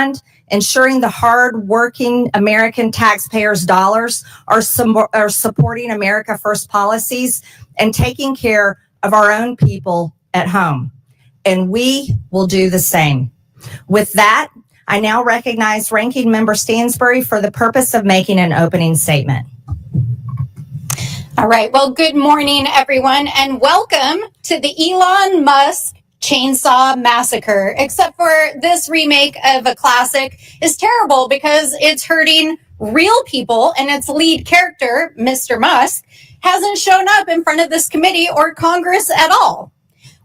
beyond ensuring the hard-working American taxpayers' dollars are supporting America First policies and taking care of our own people at home. And we will do the same. With that, I now recognize Ranking Member Stansbury for the purpose of making an opening statement. All right. Well, good morning, everyone, and welcome to the Elon Musk Chainsaw Massacre. Except for this remake of a classic is terrible because it's hurting real people, and its lead character, Mr. Musk, hasn't shown up in front of this committee or Congress at all.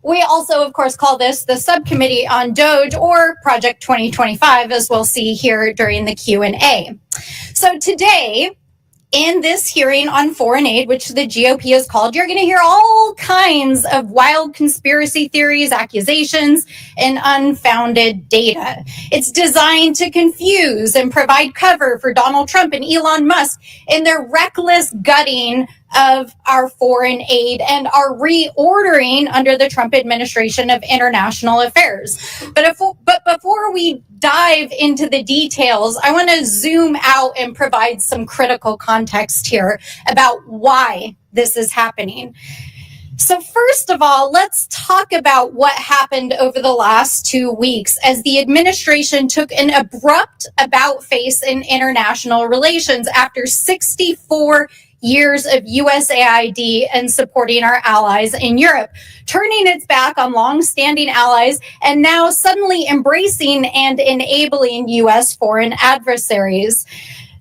We also, of course, call this the subcommittee on DOGE, or Project 2025, as we'll see here during the Q&A. So today, in this hearing on foreign aid, which the GOP has called, you're going to hear all kinds of wild conspiracy theories, accusations, and unfounded data. It's designed to confuse and provide cover for Donald Trump and Elon Musk in their reckless gutting of our foreign aid and our reordering under the Trump administration of international affairs. But before we dive into the details, I want to zoom out and provide some critical context here about why this is happening. So first of all, let's talk about what happened over the last 2 weeks as the administration took an abrupt about-face in international relations after 64 years of USAID and supporting our allies in Europe, turning its back on long-standing allies and now suddenly embracing and enabling U.S. foreign adversaries.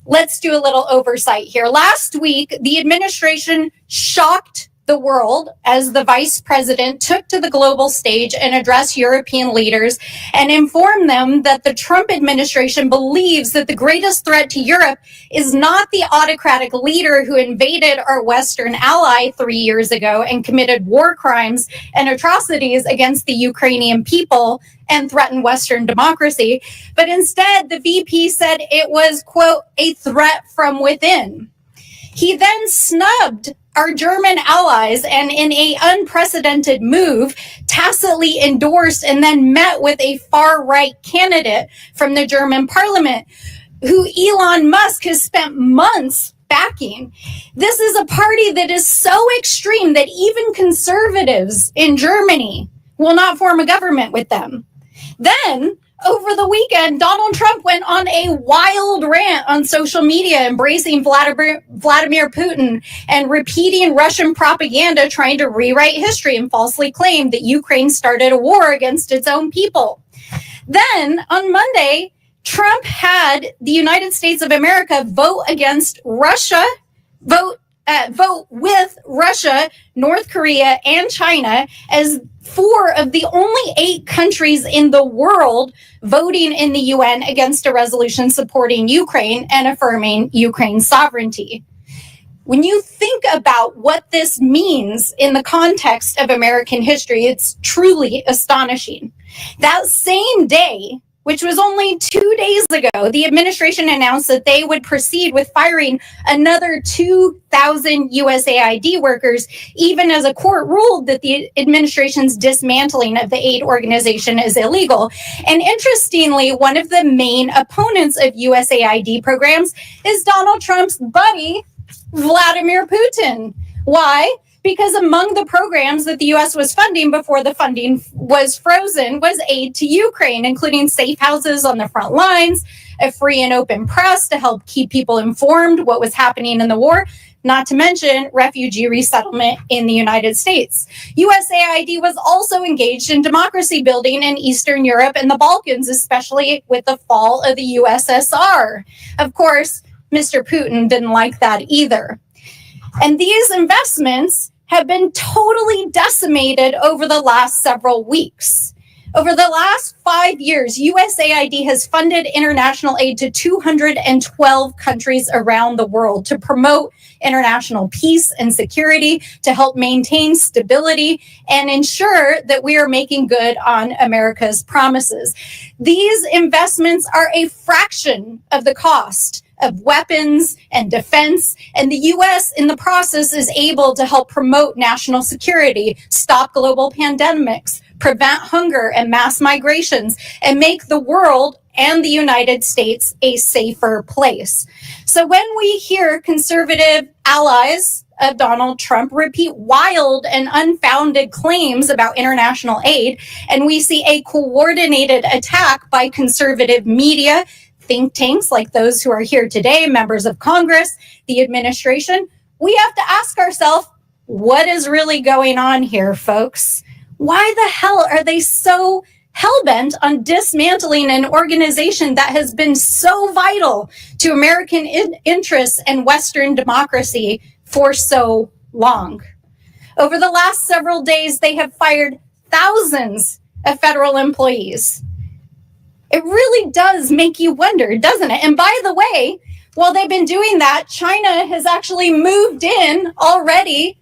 Let's do a little oversight here. Last week, the administration shocked the world as the vice president took to the global stage and addressed European leaders and informed them that the Trump administration believes that the greatest threat to Europe is not the autocratic leader who invaded our Western ally 3 years ago and committed war crimes and atrocities against the Ukrainian people and threatened Western democracy, but instead the VP said it was, quote, a threat from within. He then snubbed our German allies and in an unprecedented move, tacitly endorsed and then met with a far-right candidate from the German parliament who Elon Musk has spent months backing. This is a party that is so extreme that even conservatives in Germany will not form a government with them. Then, over the weekend, Donald Trump went on a wild rant on social media, embracing Vladimir Putin and repeating Russian propaganda, trying to rewrite history and falsely claim that Ukraine started a war against its own people. Then, on Monday, Trump had the United States of America vote with Russia, North Korea, and China as 4 of the only 8 countries in the world voting in the UN against a resolution supporting Ukraine and affirming Ukraine's sovereignty. When you think about what this means in the context of American history, it's truly astonishing. That same day, which was only 2 days ago, the administration announced that they would proceed with firing another 2,000 USAID workers, even as a court ruled that the administration's dismantling of the aid organization is illegal. And interestingly, one of the main opponents of USAID programs is Donald Trump's buddy, Vladimir Putin. Why? Because among the programs that the U.S. was funding before the funding was frozen was aid to Ukraine, including safe houses on the front lines, a free and open press to help keep people informed what was happening in the war, not to mention refugee resettlement in the United States. USAID was also engaged in democracy building in Eastern Europe and the Balkans, especially with the fall of the USSR. Of course, Mr. Putin didn't like that either. And these investments have been totally decimated over the last several weeks. Over the last 5 years, USAID has funded international aid to 212 countries around the world to promote international peace and security, to help maintain stability, and ensure that we are making good on America's promises. These investments are a fraction of the cost of weapons and defense, and the U.S. in the process is able to help promote national security, stop global pandemics, prevent hunger and mass migrations, and make the world and the United States a safer place. So when we hear conservative allies of Donald Trump repeat wild and unfounded claims about international aid, and we see a coordinated attack by conservative media, think tanks like those who are here today, members of Congress, the administration, we have to ask ourselves, what is really going on here, folks? Why the hell are they so hell-bent on dismantling an organization that has been so vital to American interests and Western democracy for so long? Over the last several days, they have fired thousands of federal employees. It really does make you wonder, doesn't it? And by the way, while they've been doing that, China has actually moved in already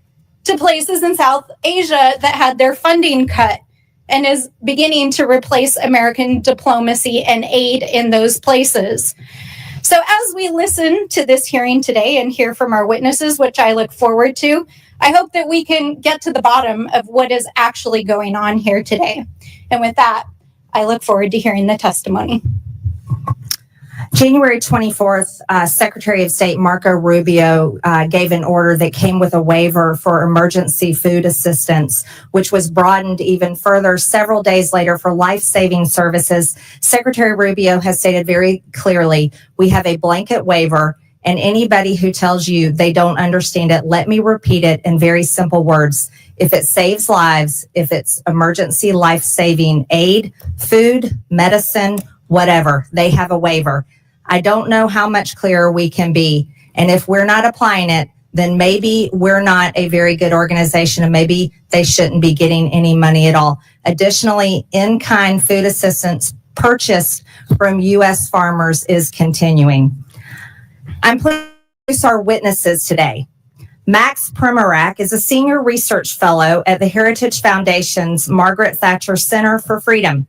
to places in South Asia that had their funding cut and is beginning to replace American diplomacy and aid in those places. So as we listen to this hearing today and hear from our witnesses, which I look forward to, I hope that we can get to the bottom of what is actually going on here today. And with that, I look forward to hearing the testimony. January 24th, Secretary of State Marco Rubio gave an order that came with a waiver for emergency food assistance, which was broadened even further several days later for life-saving services. Secretary Rubio has stated very clearly, we have a blanket waiver, and anybody who tells you they don't understand it, let me repeat it in very simple words. If it saves lives, if it's emergency life-saving aid, food, medicine, whatever, they have a waiver. I don't know how much clearer we can be. And if we're not applying it, then maybe we're not a very good organization and maybe they shouldn't be getting any money at all. Additionally, in-kind food assistance purchased from U.S. farmers is continuing. I'm pleased to introduce our witnesses today. Max Primorak is a senior research fellow at the Heritage Foundation's Margaret Thatcher Center for Freedom.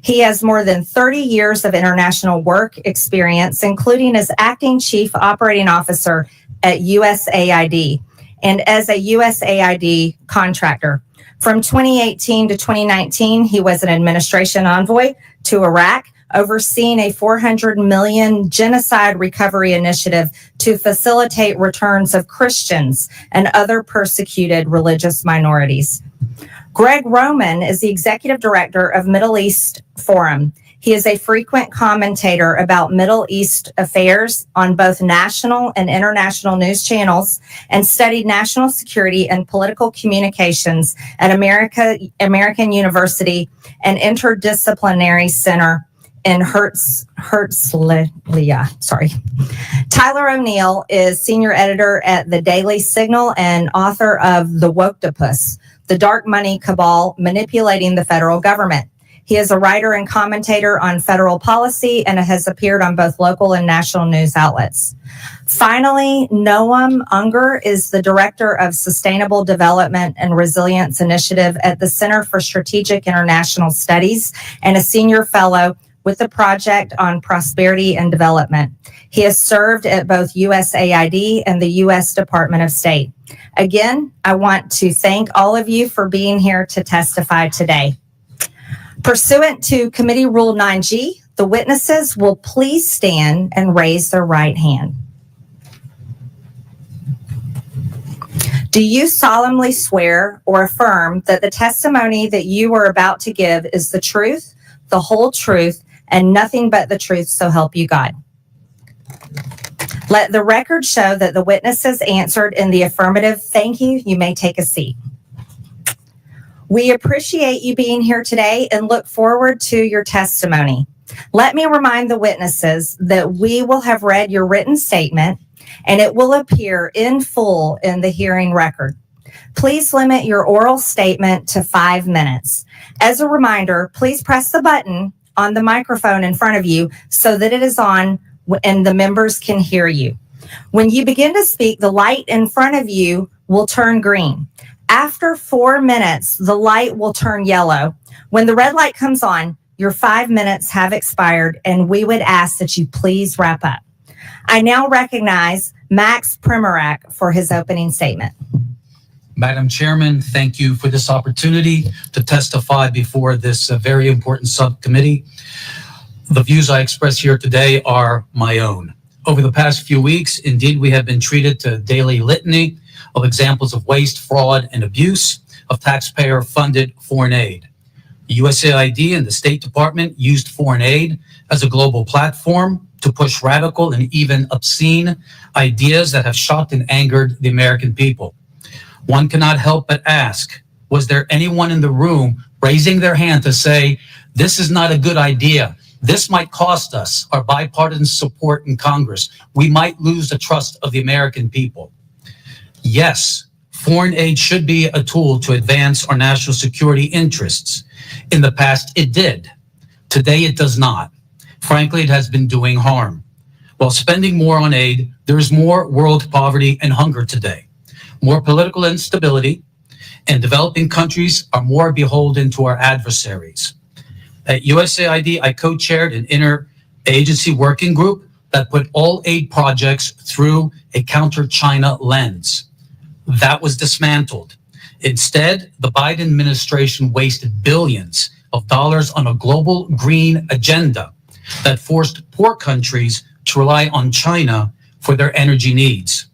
He has more than 30 years of international work experience, including as acting chief operating officer at USAID and as a USAID contractor. From 2018 to 2019, he was an administration envoy to Iraq, overseeing a $400 million genocide recovery initiative to facilitate returns of Christians and other persecuted religious minorities. Greg Roman is the executive director of Middle East Forum. He is a frequent commentator about Middle East affairs on both national and international news channels and studied national security and political communications at American University and Interdisciplinary Center in Herzliya. Tyler O'Neill is senior editor at the Daily Signal and author of The Woktopus, The Dark Money Cabal Manipulating the Federal Government. He is a writer and commentator on federal policy and has appeared on both local and national news outlets. Finally, Noam Unger is the Director of Sustainable Development and Resilience Initiative at the Center for Strategic International Studies and a senior fellow with the Project on Prosperity and Development. He has served at both USAID and the U.S. Department of State. Again, I want to thank all of you for being here to testify today. Pursuant to Committee Rule 9G, the witnesses will please stand and raise their right hand. Do you solemnly swear or affirm that the testimony that you are about to give is the truth, the whole truth, and nothing but the truth, so help you God? Let the record show that the witnesses answered in the affirmative. Thank you. You may take a seat. We appreciate you being here today and look forward to your testimony. Let me remind the witnesses that we will have read your written statement and it will appear in full in the hearing record. Please limit your oral statement to 5 minutes. As a reminder, please press the button on the microphone in front of you so that it is on and the members can hear you. When you begin to speak, the light in front of you will turn green. After 4 minutes, the light will turn yellow. When the red light comes on, your 5 minutes have expired, and we would ask that you please wrap up. I now recognize Max Primorak for his opening statement. Madam Chairman, thank you for this opportunity to testify before this very important subcommittee. The views I express here today are my own. Over the past few weeks, indeed, we have been treated to a daily litany of examples of waste, fraud, and abuse of taxpayer-funded foreign aid. USAID and the State Department used foreign aid as a global platform to push radical and even obscene ideas that have shocked and angered the American people. One cannot help but ask, was there anyone in the room raising their hand to say, this is not a good idea? This might cost us our bipartisan support in Congress. We might lose the trust of the American people. Yes, foreign aid should be a tool to advance our national security interests. In the past, it did. Today, it does not. Frankly, it has been doing harm. While spending more on aid, there is more world poverty and hunger today, more political instability, and developing countries are more beholden to our adversaries. At USAID, I co-chaired an interagency working group that put all aid projects through a counter-China lens. That was dismantled. Instead, the Biden administration wasted billions of dollars on a global green agenda that forced poor countries to rely on China for their energy needs.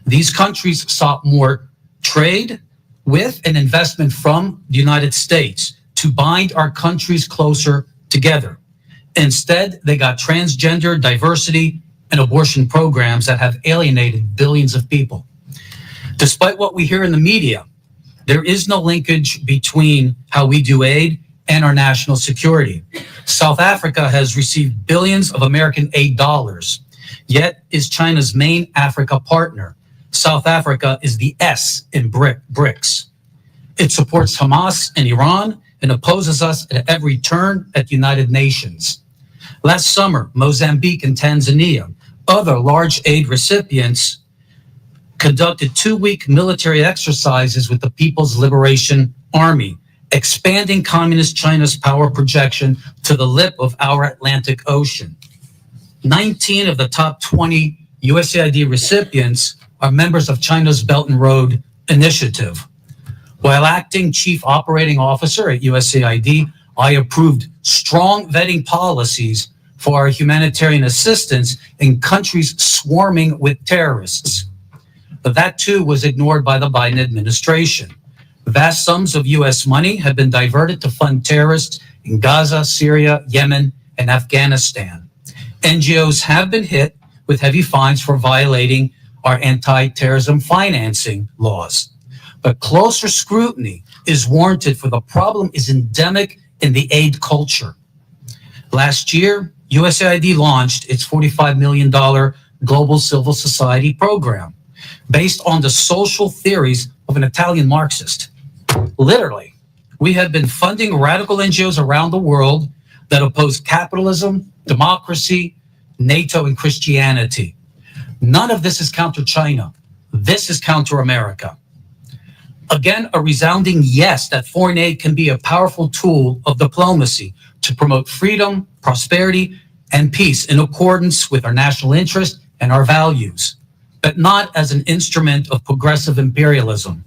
These countries sought more trade with and investment from the United States to bind our countries closer together. Instead, they got transgender, diversity, and abortion programs that have alienated billions of people. Despite what we hear in the media, there is no linkage between how we do aid and our national security. South Africa has received billions of American aid dollars, yet is China's main Africa partner. South Africa is the S in BRICS. It supports Hamas and Iran and opposes us at every turn at the United Nations. Last summer, Mozambique and Tanzania, other large aid recipients, conducted 2-week military exercises with the People's Liberation Army, expanding communist China's power projection to the lip of our Atlantic Ocean. 19 of the top 20 USAID recipients are members of China's Belt and Road Initiative. While acting chief operating officer at USAID, I approved strong vetting policies for our humanitarian assistance in countries swarming with terrorists. But that too was ignored by the Biden administration. Vast sums of US money have been diverted to fund terrorists in Gaza, Syria, Yemen, and Afghanistan. NGOs have been hit with heavy fines for violating our anti-terrorism financing laws. But closer scrutiny is warranted, for the problem is endemic in the aid culture. Last year, USAID launched its $45 million Global Civil Society program based on the social theories of an Italian Marxist. Literally, we have been funding radical NGOs around the world that oppose capitalism, democracy, NATO, and Christianity. None of this is counter-China. This is counter-America. Again, a resounding yes that foreign aid can be a powerful tool of diplomacy to promote freedom, prosperity, and peace in accordance with our national interest and our values, but not as an instrument of progressive imperialism.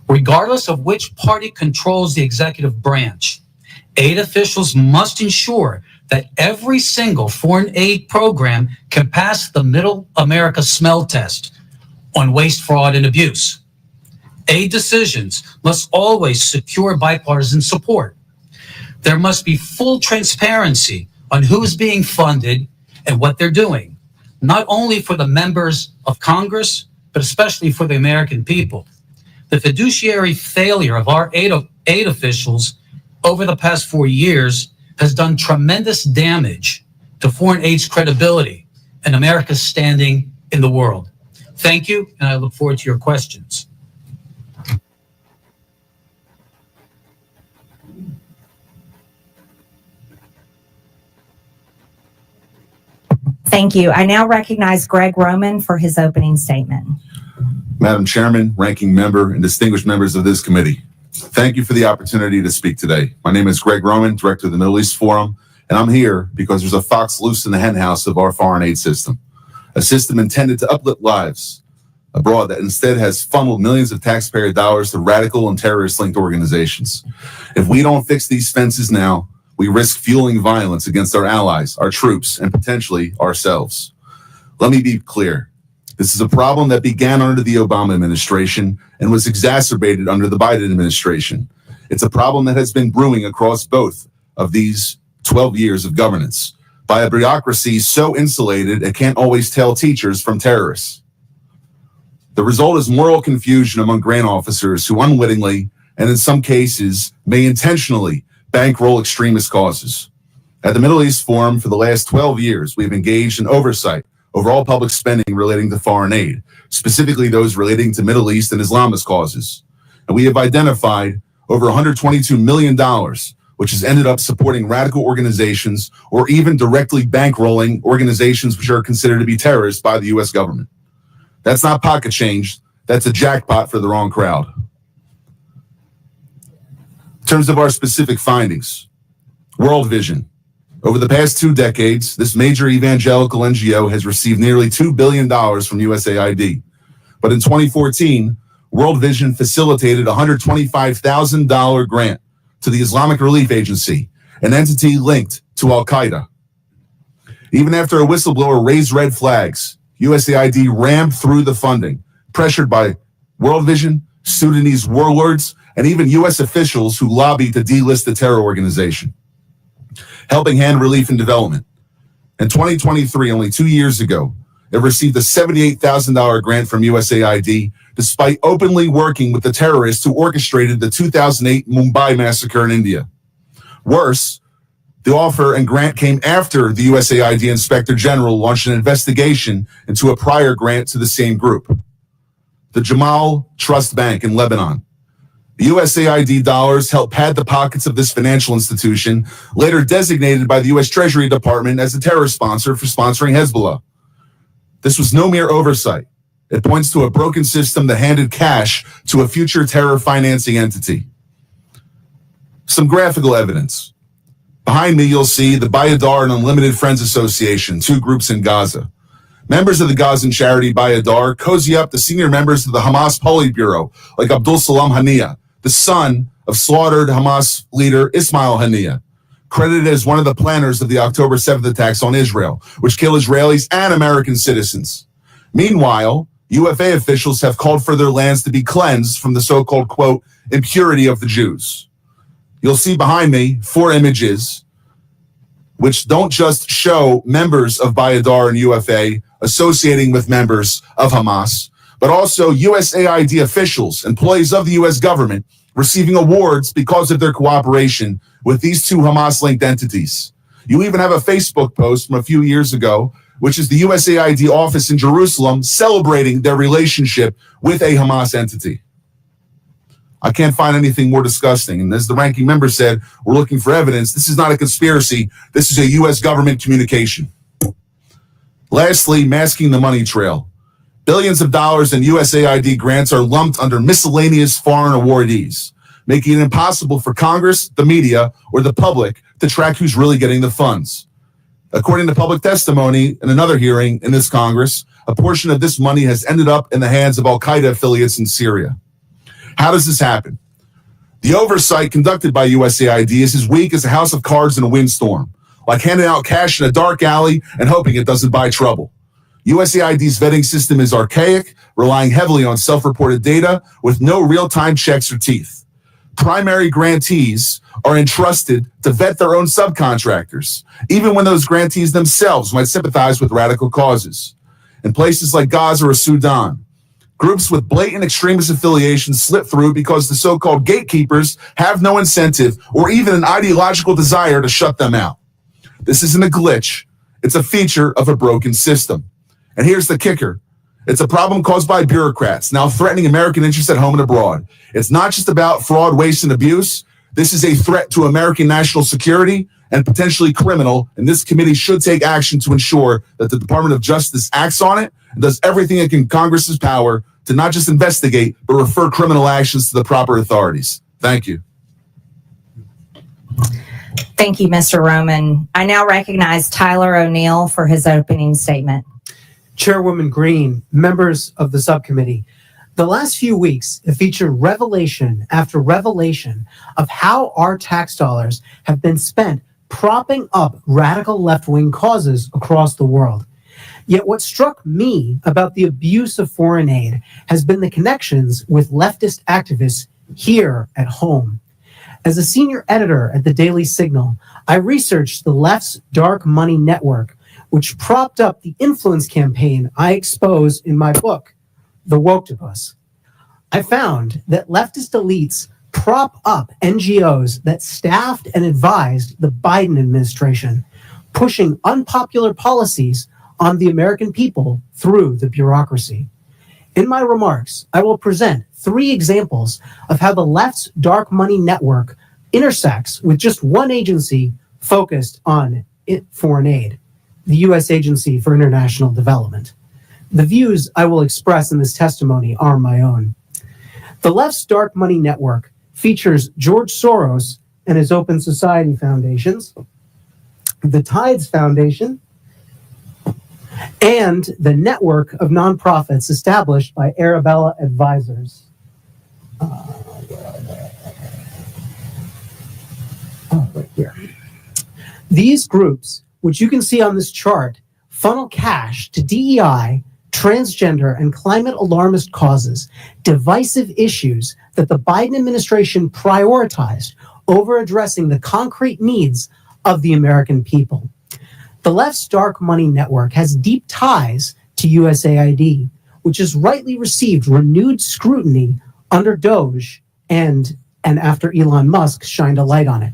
Regardless of which party controls the executive branch, aid officials must ensure that every single foreign aid program can pass the Middle America smell test on waste, fraud, and abuse. Aid decisions must always secure bipartisan support. There must be full transparency on who is being funded and what they're doing, not only for the members of Congress, but especially for the American people. The fiduciary failure of our aid officials over the past 4 years has done tremendous damage to foreign aid's credibility and America's standing in the world. Thank you, and I look forward to your questions. Thank you. I now recognize Greg Roman for his opening statement. Madam Chairman, ranking member, and distinguished members of this committee, thank you for the opportunity to speak today. My name is Greg Roman, Director of the Middle East Forum, and I'm here because there's a fox loose in the henhouse of our foreign aid system, a system intended to uplift lives abroad that instead has funneled millions of taxpayer dollars to radical and terrorist-linked organizations. If we don't fix these fences now, we risk fueling violence against our allies, our troops, and potentially ourselves. Let me be clear. This is a problem that began under the Obama administration and was exacerbated under the Biden administration. It's a problem that has been brewing across both of these 12 years of governance by a bureaucracy so insulated it can't always tell teachers from terrorists. The result is moral confusion among grant officers who unwittingly, and in some cases, may intentionally bankroll extremist causes. At the Middle East Forum, for the last 12 years, we've engaged in oversight over all public spending relating to foreign aid, specifically those relating to Middle East and Islamist causes. And we have identified over $122 million, which has ended up supporting radical organizations or even directly bankrolling organizations which are considered to be terrorists by the U.S. government. That's not pocket change. That's a jackpot for the wrong crowd. In terms of our specific findings, World Vision. Over the past 2 decades, this major evangelical NGO has received nearly $2 billion from USAID. But in 2014, World Vision facilitated a $125,000 grant to the Islamic Relief Agency, an entity linked to Al-Qaeda. Even after a whistleblower raised red flags, USAID rammed through the funding, pressured by World Vision, Sudanese warlords, and even U.S. officials who lobbied to delist the terror organization. Helping Hand Relief and Development. In 2023, only 2 years ago, it received a $78,000 grant from USAID, despite openly working with the terrorists who orchestrated the 2008 Mumbai massacre in India. Worse, the offer and grant came after the USAID Inspector General launched an investigation into a prior grant to the same group. The Jamal Trust Bank in Lebanon. The USAID dollars helped pad the pockets of this financial institution, later designated by the U.S. Treasury Department as a terror sponsor for sponsoring Hezbollah. This was no mere oversight. It points to a broken system that handed cash to a future terror financing entity. Some graphical evidence. Behind me, you'll see the Bayadar and Unlimited Friends Association, 2 groups in Gaza. Members of the Gazan charity Bayadar cozy up to senior members of the Hamas Politburo, like Abdul Salam Haniyeh, the son of slaughtered Hamas leader Ismail Haniyeh, credited as one of the planners of the October 7th attacks on Israel, which killed Israelis and American citizens. Meanwhile, UFA officials have called for their lands to be cleansed from the so-called, quote, impurity of the Jews. You'll see behind me 4 images which don't just show members of Bayadar and UFA associating with members of Hamas, but also USAID officials, employees of the U.S. government, receiving awards because of their cooperation with these 2 Hamas-linked entities. You even have a Facebook post from a few years ago, which is the USAID office in Jerusalem celebrating their relationship with a Hamas entity. I can't find anything more disgusting. And as the ranking member said, we're looking for evidence. This is not a conspiracy. This is a U.S. government communication. Lastly, masking the money trail. Billions of dollars in USAID grants are lumped under miscellaneous foreign awardees, making it impossible for Congress, the media, or the public to track who's really getting the funds. According to public testimony in another hearing in this Congress, a portion of this money has ended up in the hands of Al-Qaeda affiliates in Syria. How does this happen? The oversight conducted by USAID is as weak as a house of cards in a windstorm, like handing out cash in a dark alley and hoping it doesn't buy trouble. USAID's vetting system is archaic, relying heavily on self-reported data with no real-time checks or teeth. Primary grantees are entrusted to vet their own subcontractors, even when those grantees themselves might sympathize with radical causes. In places like Gaza or Sudan, groups with blatant extremist affiliations slip through because the so-called gatekeepers have no incentive or even an ideological desire to shut them out. This isn't a glitch. It's a feature of a broken system. And here's the kicker. It's a problem caused by bureaucrats now threatening American interests at home and abroad. It's not just about fraud, waste, and abuse. This is a threat to American national security and potentially criminal, and this committee should take action to ensure that the Department of Justice acts on it and does everything it can in Congress's power to not just investigate, but refer criminal actions to the proper authorities. Thank you. Thank you, Mr. Roman. I now recognize Tyler O'Neill for his opening statement. Chairwoman Green, members of the subcommittee, The last few weeks have featured revelation after revelation of how our tax dollars have been spent propping up radical left-wing causes across the world. Yet what struck me about the abuse of foreign aid has been the connections with leftist activists here at home. As a senior editor at the Daily Signal, I researched the left's dark money network, which propped up the influence campaign I expose in my book, The Woktopus. I found that leftist elites prop up NGOs that staffed and advised the Biden administration, pushing unpopular policies on the American people through the bureaucracy. In my remarks, I will present 3 examples of how the left's dark money network intersects with just one agency focused on foreign aid, the U.S. Agency for International Development. The views I will express in this testimony are my own. The left's dark money network features George Soros and his Open Society Foundations, the Tides Foundation, and the network of nonprofits established by Arabella Advisors. Right here. These groups, which you can see on this chart, funnel cash to DEI, transgender, and climate alarmist causes, divisive issues that the Biden administration prioritized over addressing the concrete needs of the American people. The left's dark money network has deep ties to USAID, which has rightly received renewed scrutiny under DOGE and after Elon Musk shined a light on it.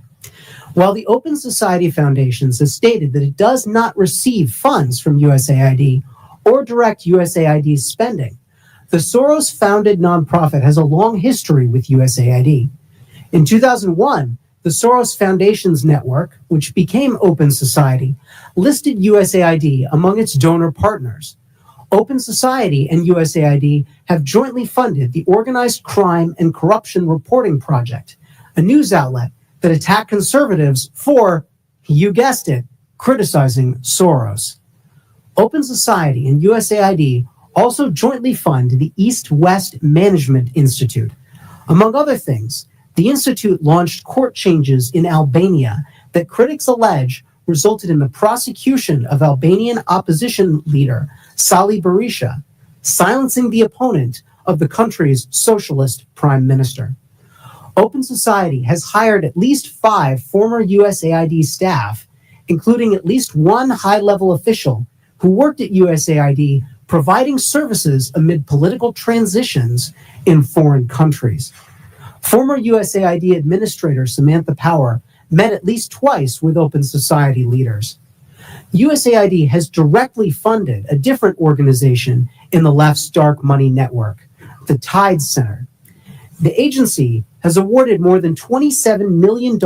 While the Open Society Foundations has stated that it does not receive funds from USAID or direct USAID's spending, the Soros-founded nonprofit has a long history with USAID. In 2001, the Soros Foundations Network, which became Open Society, listed USAID among its donor partners. Open Society and USAID have jointly funded the Organized Crime and Corruption Reporting Project, a news outlet that attacked conservatives for, you guessed it, criticizing Soros. Open Society and USAID also jointly fund the East-West Management Institute. Among other things, the institute launched court changes in Albania that critics allege resulted in the prosecution of Albanian opposition leader Sali Berisha, silencing the opponent of the country's socialist prime minister. Open Society has hired at least 5 former USAID staff, including at least one high-level official who worked at USAID providing services amid political transitions in foreign countries. Former USAID Administrator Samantha Power met at least twice with Open Society leaders. USAID has directly funded a different organization in the left's dark money network, the Tides Center. The agency has awarded more than $27 million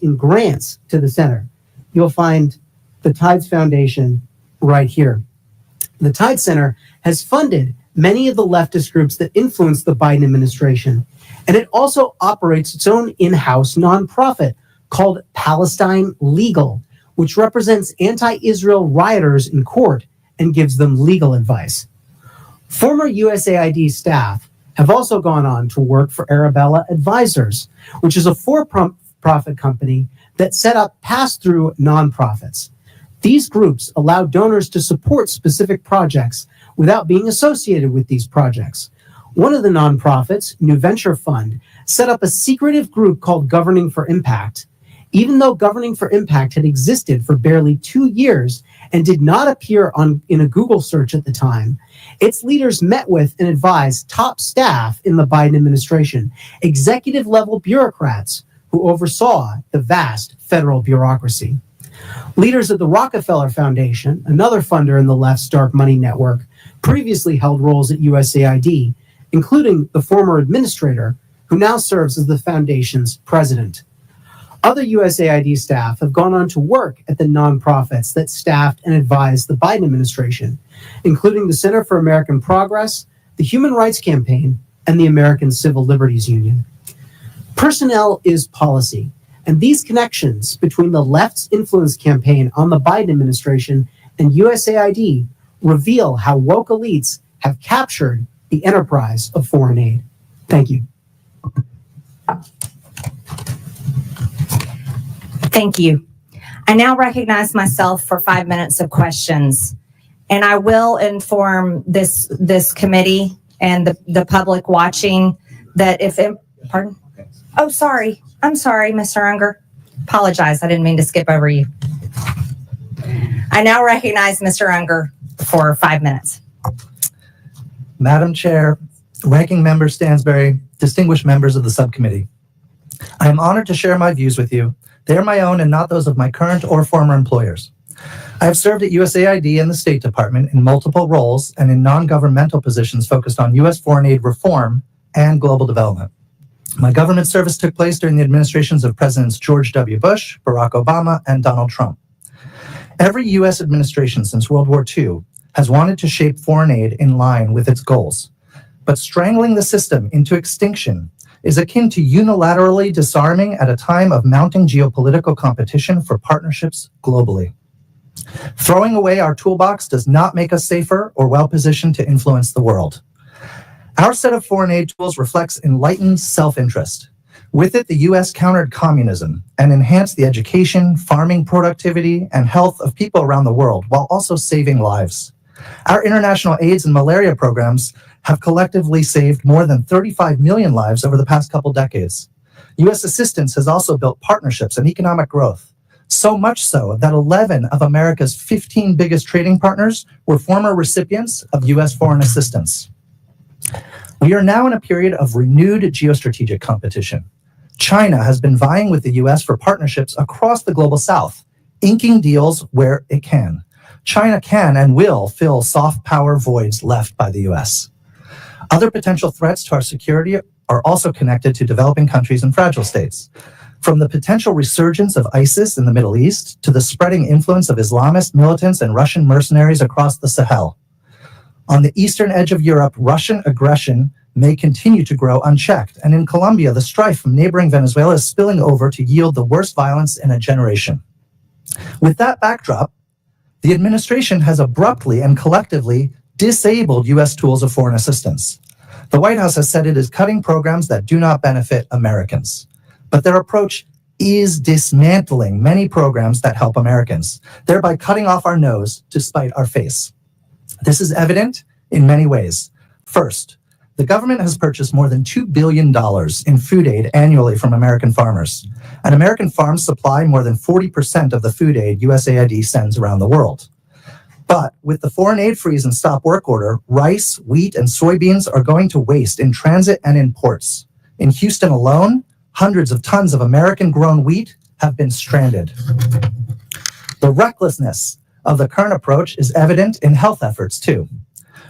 in grants to the center. You'll find the Tides Foundation right here. The Tides Center has funded many of the leftist groups that influence the Biden administration, and it also operates its own in-house nonprofit called Palestine Legal, which represents anti-Israel rioters in court and gives them legal advice. Former USAID staff have also gone on to work for Arabella Advisors, which is a for-profit company that set up pass-through nonprofits. These groups allow donors to support specific projects without being associated with these projects. One of the nonprofits, New Venture Fund, set up a secretive group called Governing for Impact. Even though Governing for Impact had existed for barely 2 years and did not appear in a Google search at the time, its leaders met with and advised top staff in the Biden administration, executive-level bureaucrats who oversaw the vast federal bureaucracy. Leaders of the Rockefeller Foundation, another funder in the left's dark money network, previously held roles at USAID, including the former administrator, who now serves as the foundation's president. Other USAID staff have gone on to work at the nonprofits that staffed and advised the Biden administration, including the Center for American Progress, the Human Rights Campaign, and the American Civil Liberties Union. Personnel is policy, and these connections between the left's influence campaign on the Biden administration and USAID reveal how woke elites have captured the enterprise of foreign aid. Thank you. Thank you. I now recognize myself for 5 minutes of questions, and I will inform this committee and the public watching that pardon? Oh, sorry. I'm sorry, Mr. Unger. Apologize. I didn't mean to skip over you. I now recognize Mr. Unger for 5 minutes. Madam Chair, Ranking Member Stansberry, distinguished members of the subcommittee. I am honored to share my views with you. They are my own and not those of my current or former employers. I have served at USAID and the State Department in multiple roles and in non-governmental positions focused on U.S. foreign aid reform and global development. My government service took place during the administrations of Presidents George W. Bush, Barack Obama, and Donald Trump. Every U.S. administration since World War II has wanted to shape foreign aid in line with its goals. But strangling the system into extinction is akin to unilaterally disarming at a time of mounting geopolitical competition for partnerships globally. Throwing away our toolbox does not make us safer or well-positioned to influence the world. Our set of foreign aid tools reflects enlightened self-interest. With it, the U.S. countered communism and enhanced the education, farming productivity, and health of people around the world while also saving lives. Our international AIDS and malaria programs have collectively saved more than 35 million lives over the past couple decades. U.S. assistance has also built partnerships and economic growth, so much so that 11 of America's 15 biggest trading partners were former recipients of U.S. foreign assistance. We are now in a period of renewed geostrategic competition. China has been vying with the U.S. for partnerships across the global south, inking deals where it can. China can and will fill soft power voids left by the U.S. Other potential threats to our security are also connected to developing countries and fragile states. From the potential resurgence of ISIS in the Middle East to the spreading influence of Islamist militants and Russian mercenaries across the Sahel. On the eastern edge of Europe, Russian aggression may continue to grow unchecked, and in Colombia, the strife from neighboring Venezuela is spilling over to yield the worst violence in a generation. With that backdrop, the administration has abruptly and collectively disabled U.S. tools of foreign assistance. The White House has said it is cutting programs that do not benefit Americans, but their approach is dismantling many programs that help Americans, thereby cutting off our nose to spite our face. This is evident in many ways. First, the government has purchased more than $2 billion in food aid annually from American farmers, and American farms supply more than 40% of the food aid USAID sends around the world. But with the foreign aid freeze and stop work order, rice, wheat, and soybeans are going to waste in transit and in ports. In Houston alone, hundreds of tons of American-grown wheat have been stranded. The recklessness of the current approach is evident in health efforts, too.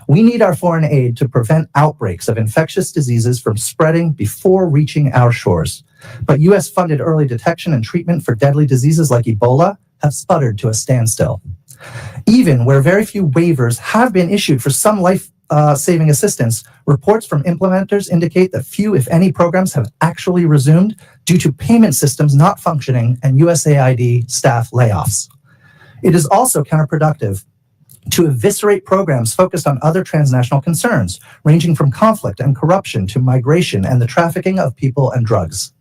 We need our foreign aid to prevent outbreaks of infectious diseases from spreading before reaching our shores. But U.S.-funded early detection and treatment for deadly diseases like Ebola have sputtered to a standstill. Even where very few waivers have been issued for some life-saving assistance, reports from implementers indicate that few, if any, programs have actually resumed due to payment systems not functioning and USAID staff layoffs. It is also counterproductive to eviscerate programs focused on other transnational concerns, ranging from conflict and corruption to migration and the trafficking of people and drugs.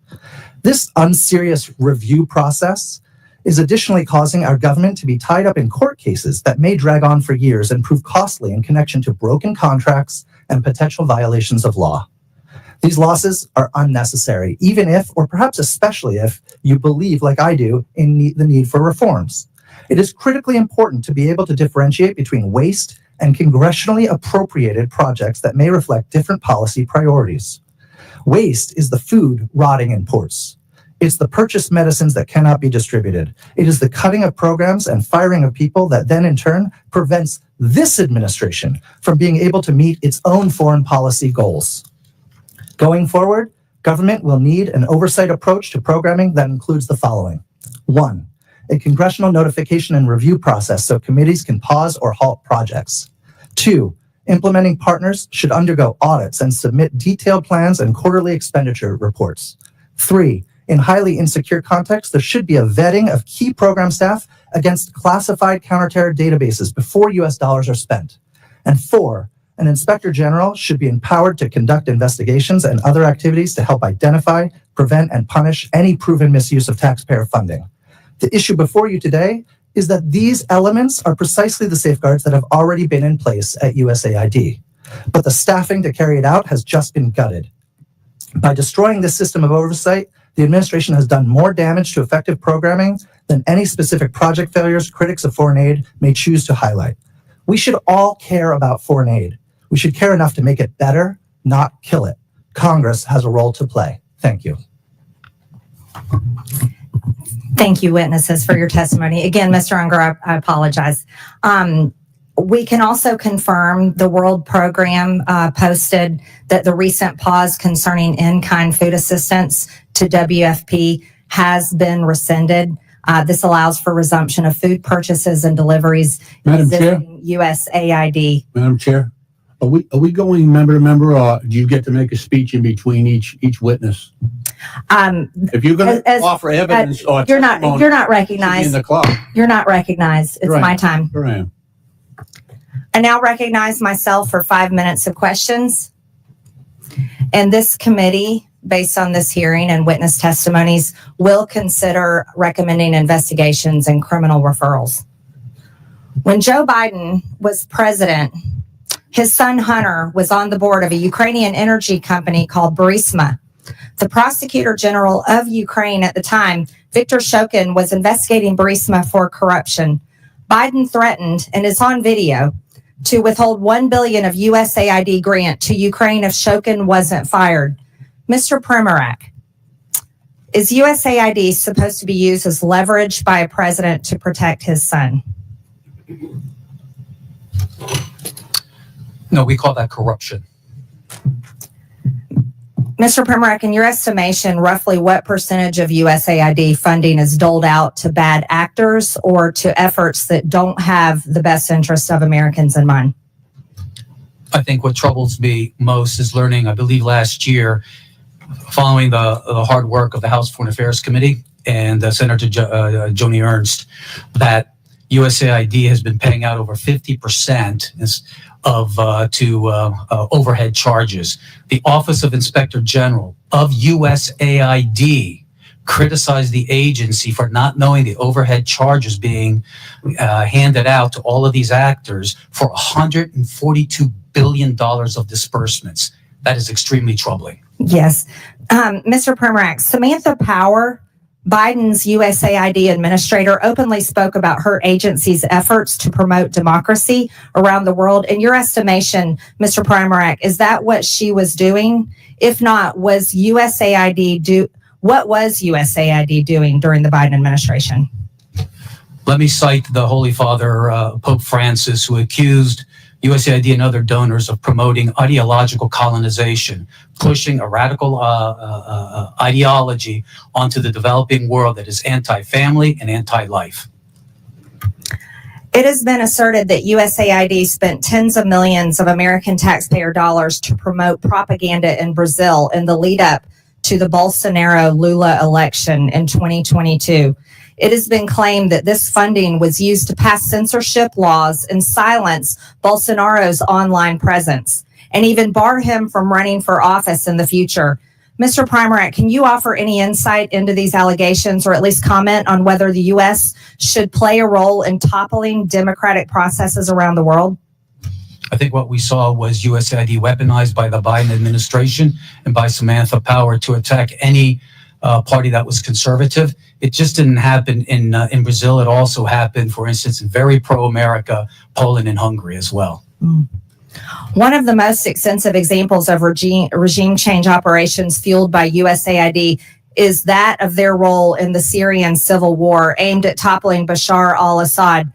This unserious review process is additionally causing our government to be tied up in court cases that may drag on for years and prove costly in connection to broken contracts and potential violations of law. These losses are unnecessary, even if, or perhaps especially if, you believe, like I do, in the need for reforms. It is critically important to be able to differentiate between waste and congressionally appropriated projects that may reflect different policy priorities. Waste is the food rotting in ports. It's the purchased medicines that cannot be distributed. It is the cutting of programs and firing of people that then in turn prevents this administration from being able to meet its own foreign policy goals. Going forward, government will need an oversight approach to programming that includes the following. 1, a congressional notification and review process so committees can pause or halt projects. 2, implementing partners should undergo audits and submit detailed plans and quarterly expenditure reports. 3, in highly insecure contexts, there should be a vetting of key program staff against classified counterterror databases before US dollars are spent. And 4, An inspector general should be empowered to conduct investigations and other activities to help identify, prevent, and punish any proven misuse of taxpayer funding. The issue before you today is that these elements are precisely the safeguards that have already been in place at USAID, but the staffing to carry it out has just been gutted. By destroying this system of oversight, the administration has done more damage to effective programming than any specific project failures critics of foreign aid may choose to highlight. We should all care about foreign aid. We should care enough to make it better, not kill it. Congress has a role to play. Thank you. Thank you, witnesses, for your testimony. Again, Mr. Unger, I apologize. We can also confirm the World Program posted that the recent pause concerning in-kind food assistance to WFP has been rescinded. This allows for resumption of food purchases and deliveries Madam Chair? using USAID. Madam Chair, are we going member to member, or do you get to make a speech in between each witness? If you're going to offer evidence or you're testimony, not recognized. in the clock. You're not recognized. It's Right. my time. Here I am. I now recognize myself for 5 minutes of questions. And this committee, based on this hearing and witness testimonies, will consider recommending investigations and criminal referrals. When Joe Biden was president, his son Hunter was on the board of a Ukrainian energy company called Burisma. The prosecutor general of Ukraine at the time, Viktor Shokin, was investigating Burisma for corruption. Biden threatened, and it's on video, to withhold $1 billion of USAID grant to Ukraine if Shokin wasn't fired. Mr. Primorak, is USAID supposed to be used as leverage by a president to protect his son? No, we call that corruption. Mr. Primorak, in your estimation, roughly what percentage of USAID funding is doled out to bad actors or to efforts that don't have the best interests of Americans in mind? I think what troubles me most is learning, I believe last year, following the hard work of the House Foreign Affairs Committee and Senator Joni Ernst, that USAID has been paying out over 50% to overhead charges. The Office of Inspector General of USAID criticized the agency for not knowing the overhead charges being handed out to all of these actors for $142 billion of disbursements. That is extremely troubling. Yes. Mr. Primorak, Samantha Power, Biden's USAID administrator, openly spoke about her agency's efforts to promote democracy around the world. In your estimation, Mr. Primorak, is that what she was doing? If not, what was USAID doing during the Biden administration? Let me cite the Holy Father, Pope Francis, who accused USAID and other donors of promoting ideological colonization, pushing a radical ideology onto the developing world that is anti-family and anti-life. It has been asserted that USAID spent tens of millions of American taxpayer dollars to promote propaganda in Brazil in the lead up to the Bolsonaro-Lula election in 2022. It has been claimed that this funding was used to pass censorship laws and silence Bolsonaro's online presence, and even bar him from running for office in the future. Mr. Primorak, can you offer any insight into these allegations, or at least comment on whether the U.S. should play a role in toppling democratic processes around the world? I think what we saw was USAID weaponized by the Biden administration and by Samantha Power to attack any party that was conservative. It just didn't happen in Brazil. It also happened, for instance, in very pro-America, Poland and Hungary as well. One of the most extensive examples of regime change operations fueled by USAID is that of their role in the Syrian civil war aimed at toppling Bashar al-Assad.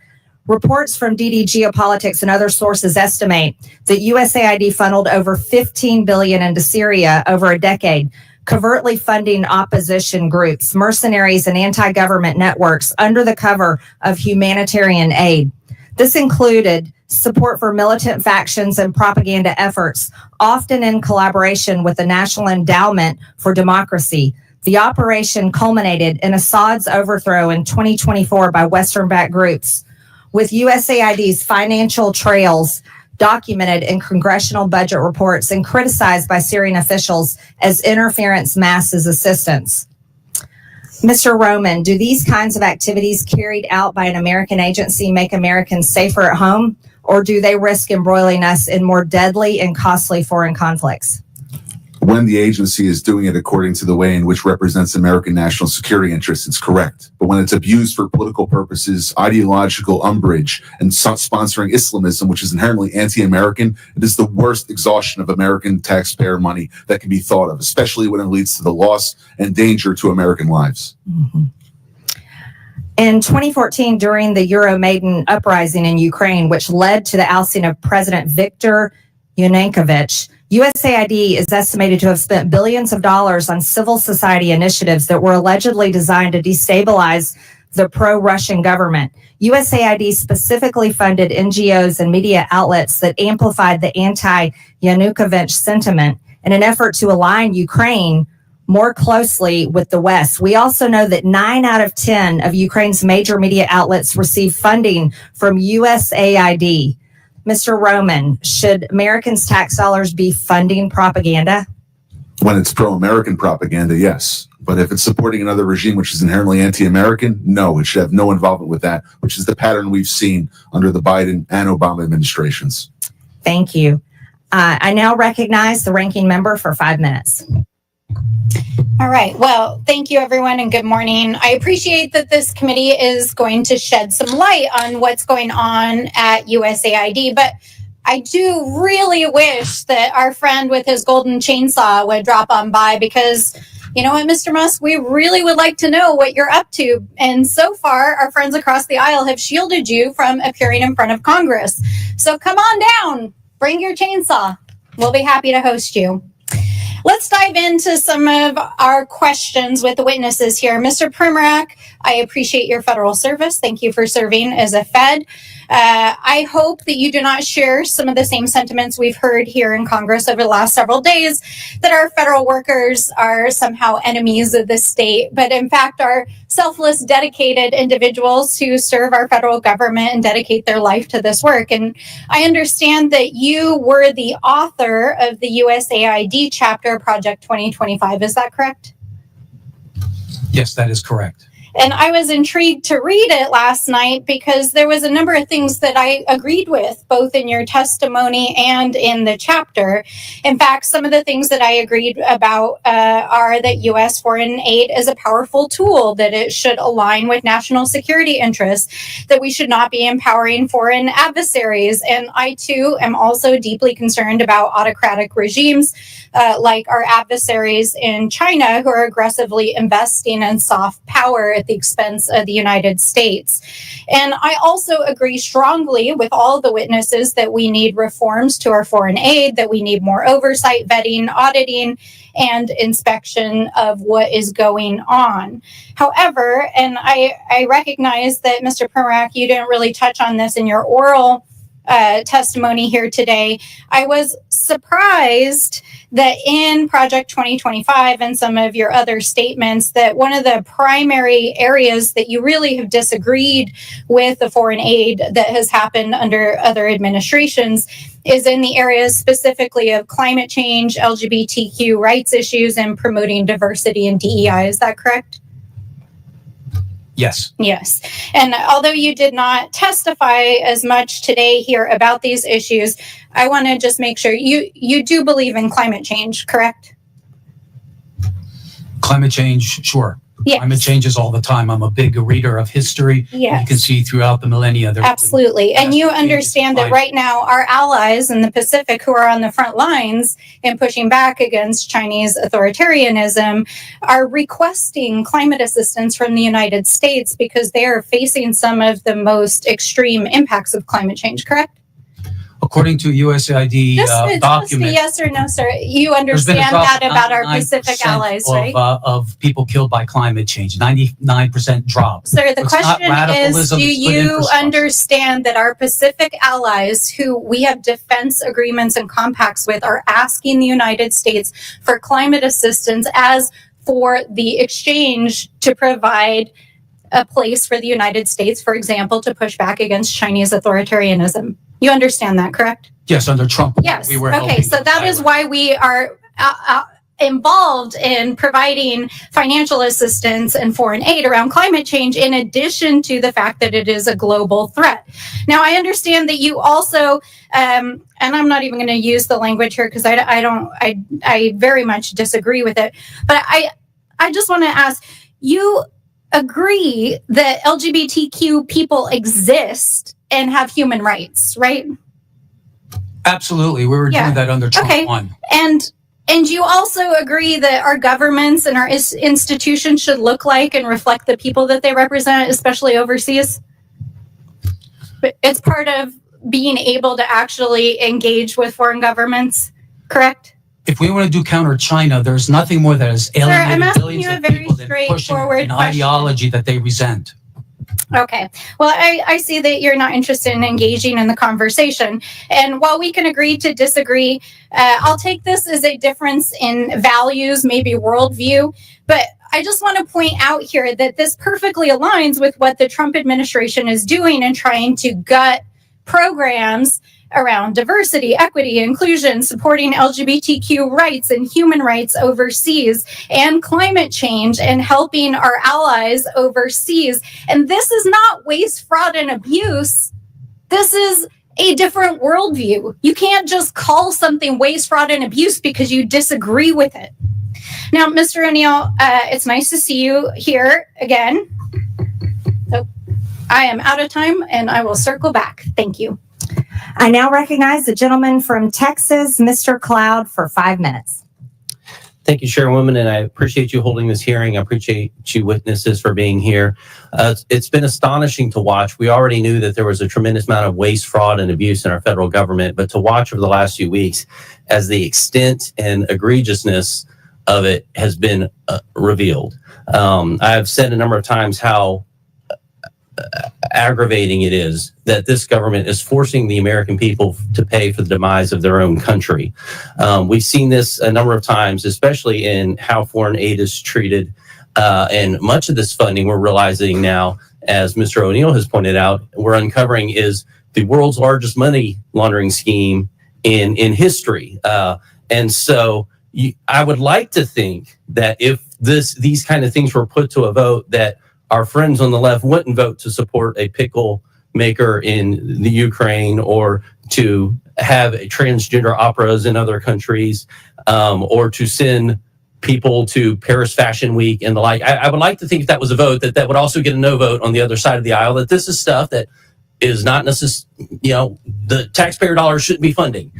Reports from DD Geopolitics and other sources estimate that USAID funneled over $15 billion into Syria over a decade, covertly funding opposition groups, mercenaries, and anti-government networks under the cover of humanitarian aid. This included support for militant factions and propaganda efforts, often in collaboration with the National Endowment for Democracy. The operation culminated in Assad's overthrow in 2024 by Western-backed groups. With USAID's financial trails documented in congressional budget reports and criticized by Syrian officials as interference masked as assistance. Mr. Roman, do these kinds of activities carried out by an American agency make Americans safer at home, or do they risk embroiling us in more deadly and costly foreign conflicts? When the agency is doing it according to the way in which represents American national security interests, it's correct. But when it's abused for political purposes, ideological umbrage, and sponsoring Islamism, which is inherently anti-American, it is the worst exhaustion of American taxpayer money that can be thought of, especially when it leads to the loss and danger to American lives. Mm-hmm. In 2014, during the Euromaidan uprising in Ukraine, which led to the ousting of President Viktor Yanukovych, USAID is estimated to have spent billions of dollars on civil society initiatives that were allegedly designed to destabilize the pro-Russian government. USAID specifically funded NGOs and media outlets that amplified the anti-Yanukovych sentiment in an effort to align Ukraine more closely with the West. We also know that 9 out of 10 of Ukraine's major media outlets receive funding from USAID. Mr. Roman, should Americans' tax dollars be funding propaganda? When it's pro-American propaganda, yes. But if it's supporting another regime which is inherently anti-American, no, it should have no involvement with that, which is the pattern we've seen under the Biden and Obama administrations. Thank you. I now recognize the ranking member for 5 minutes. All right. Well, thank you, everyone, and good morning. I appreciate that this committee is going to shed some light on what's going on at USAID, but I do really wish that our friend with his golden chainsaw would drop on by, because you know what, Mr. Musk, we really would like to know what you're up to. And so far, our friends across the aisle have shielded you from appearing in front of Congress. So come on down, bring your chainsaw. We'll be happy to host you. Let's dive into some of our questions with the witnesses here. Mr. Primorak, I appreciate your federal service. Thank you for serving as a Fed. I hope that you do not share some of the same sentiments we've heard here in Congress over the last several days, that our federal workers are somehow enemies of the state, but in fact are selfless, dedicated individuals who serve our federal government and dedicate their life to this work. And I understand that you were the author of the USAID chapter, Project 2025. Is that correct? Yes, that is correct. And I was intrigued to read it last night because there was a number of things that I agreed with, both in your testimony and in the chapter. In fact, some of the things that I agreed about are that U.S. foreign aid is a powerful tool, that it should align with national security interests, that we should not be empowering foreign adversaries. And I, too, am also deeply concerned about autocratic regimes like our adversaries in China, who are aggressively investing in soft power at the expense of the United States. And I also agree strongly with all the witnesses that we need reforms to our foreign aid, that we need more oversight, vetting, auditing, and inspection of what is going on. However, and I recognize that, Mr. Primorak, you didn't really touch on this in your oral testimony here today. I was surprised that in Project 2025 and some of your other statements, that one of the primary areas that you really have disagreed with the foreign aid that has happened under other administrations is in the areas specifically of climate change, LGBTQ rights issues, and promoting diversity and DEI. Is that correct? Yes. Yes. And although you did not testify as much today here about these issues, I want to just make sure you do believe in climate change, correct? Climate change, sure. Yes. Climate changes all the time. I'm a big reader of history. Yes. You can see throughout the millennia. Absolutely. And you understand that right now our allies in the Pacific, who are on the front lines in pushing back against Chinese authoritarianism, are requesting climate assistance from the United States because they are facing some of the most extreme impacts of climate change, correct? According to USAID just document, yes or no, sir. You understand that about our Pacific allies, right? Of people killed by climate change, 99% drop. Sir, the It's question not is, radicalism, do it's good you infrastructure. understand that our Pacific allies, who we have defense agreements and compacts with, are asking the United States for climate assistance as for the exchange to provide a place for the United States, for example, to push back against Chinese authoritarianism? You understand that, correct? Yes, under Trump. Yes. We were Okay, helping so the that is island. why we are involved in providing financial assistance and foreign aid around climate change, in addition to the fact that it is a global threat. Now, I understand that you also, and I'm not even going to use the language here because I very much disagree with it, but I just want to ask, you agree that LGBTQ people exist and have human rights, right? Absolutely. We were doing that under Trump 1. And you also agree that our governments and our institutions should look like and reflect the people that they represent, especially overseas? It's part of being able to actually engage with foreign governments, correct? If we want to do counter China, there's nothing more that has I'm alienated asking billions you a of very people than pushing straightforward an question. ideology that they resent. Okay. Well, I see that you're not interested in engaging in the conversation. And while we can agree to disagree, I'll take this as a difference in values, maybe worldview. But I just want to point out here that this perfectly aligns with what the Trump administration is doing and trying to gut programs around diversity, equity, inclusion, supporting LGBTQ rights and human rights overseas, and climate change, and helping our allies overseas. And this is not waste, fraud, and abuse. This is a different worldview. You can't just call something waste, fraud, and abuse because you disagree with it. Now, Mr. O'Neill, it's nice to see you here again. So I am out of time, and I will circle back. Thank you. I now recognize the gentleman from Texas, Mr. Cloud, for 5 minutes. Thank you, Chairwoman, and I appreciate you holding this hearing. I appreciate you witnesses for being here. It's been astonishing to watch. We already knew that there was a tremendous amount of waste, fraud, and abuse in our federal government, but to watch over the last few weeks as the extent and egregiousness of it has been revealed. I've said a number of times how aggravating it is that this government is forcing the American people to pay for the demise of their own country. We've seen this a number of times, especially in how foreign aid is treated. And much of this funding, we're realizing now, as Mr. O'Neill has pointed out, we're uncovering is the world's largest money laundering scheme in history. And so I would like to think that if these kind of things were put to a vote, that our friends on the left wouldn't vote to support a pickle maker in the Ukraine, or to have transgender operas in other countries, or to send people to Paris Fashion Week and the like. I would like to think if that was a vote, that would also get a no vote on the other side of the aisle, that this is stuff that is not necessarily, the taxpayer dollars shouldn't be funding.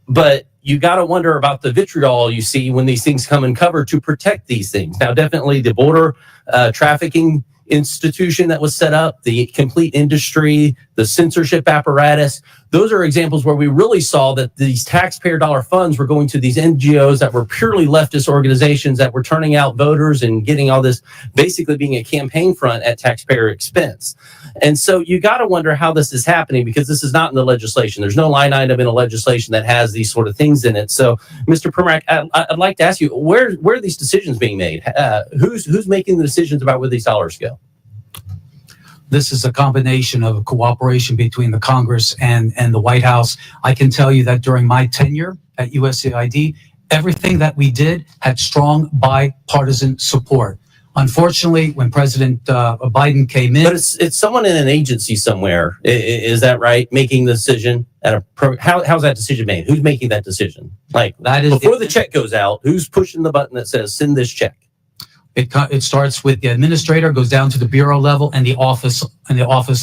But you got to wonder about the vitriol you see when these things come uncovered to protect these things. Now, definitely the border trafficking institution that was set up, the complete industry, the censorship apparatus, those are examples where we really saw that these taxpayer dollar funds were going to these NGOs that were purely leftist organizations that were turning out voters and getting all this, basically being a campaign front at taxpayer expense. And so you got to wonder how this is happening, because this is not in the legislation. There's no line item in a legislation that has these sort of things in it. So, Mr. Primack, I'd like to ask you, where are these decisions being made? Who's making the decisions about where these dollars go? This is a combination of cooperation between the Congress and the White House. I can tell you that during my tenure at USAID, everything that we did had strong bipartisan support. Unfortunately, when President Biden came in... But it's someone in an agency somewhere, is that right, making the decision? How's that decision made? Who's making that decision? Like, that is before the check goes out, who's pushing the button that says, send this check? It starts with the administrator, goes down to the bureau level and the office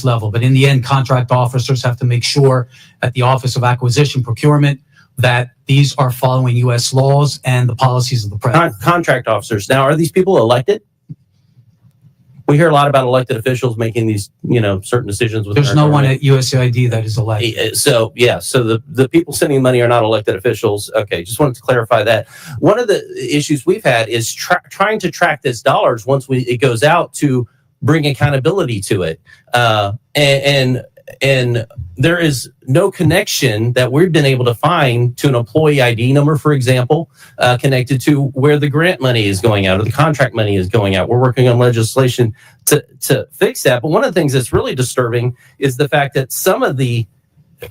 level. But in the end, contract officers have to make sure at the Office of Acquisition Procurement that these are following U.S. laws and the policies of the president. Contract officers. Now, are these people elected? We hear a lot about elected officials making these, certain decisions. There's no one at USAID that is elected. So the people sending money are not elected officials. Okay, just wanted to clarify that. One of the issues we've had is trying to track this dollars once it goes out, to bring accountability to it. And there is no connection that we've been able to find to an employee ID number, for example, connected to where the grant money is going out or the contract money is going out. We're working on legislation to fix that. But one of the things that's really disturbing is the fact that some of the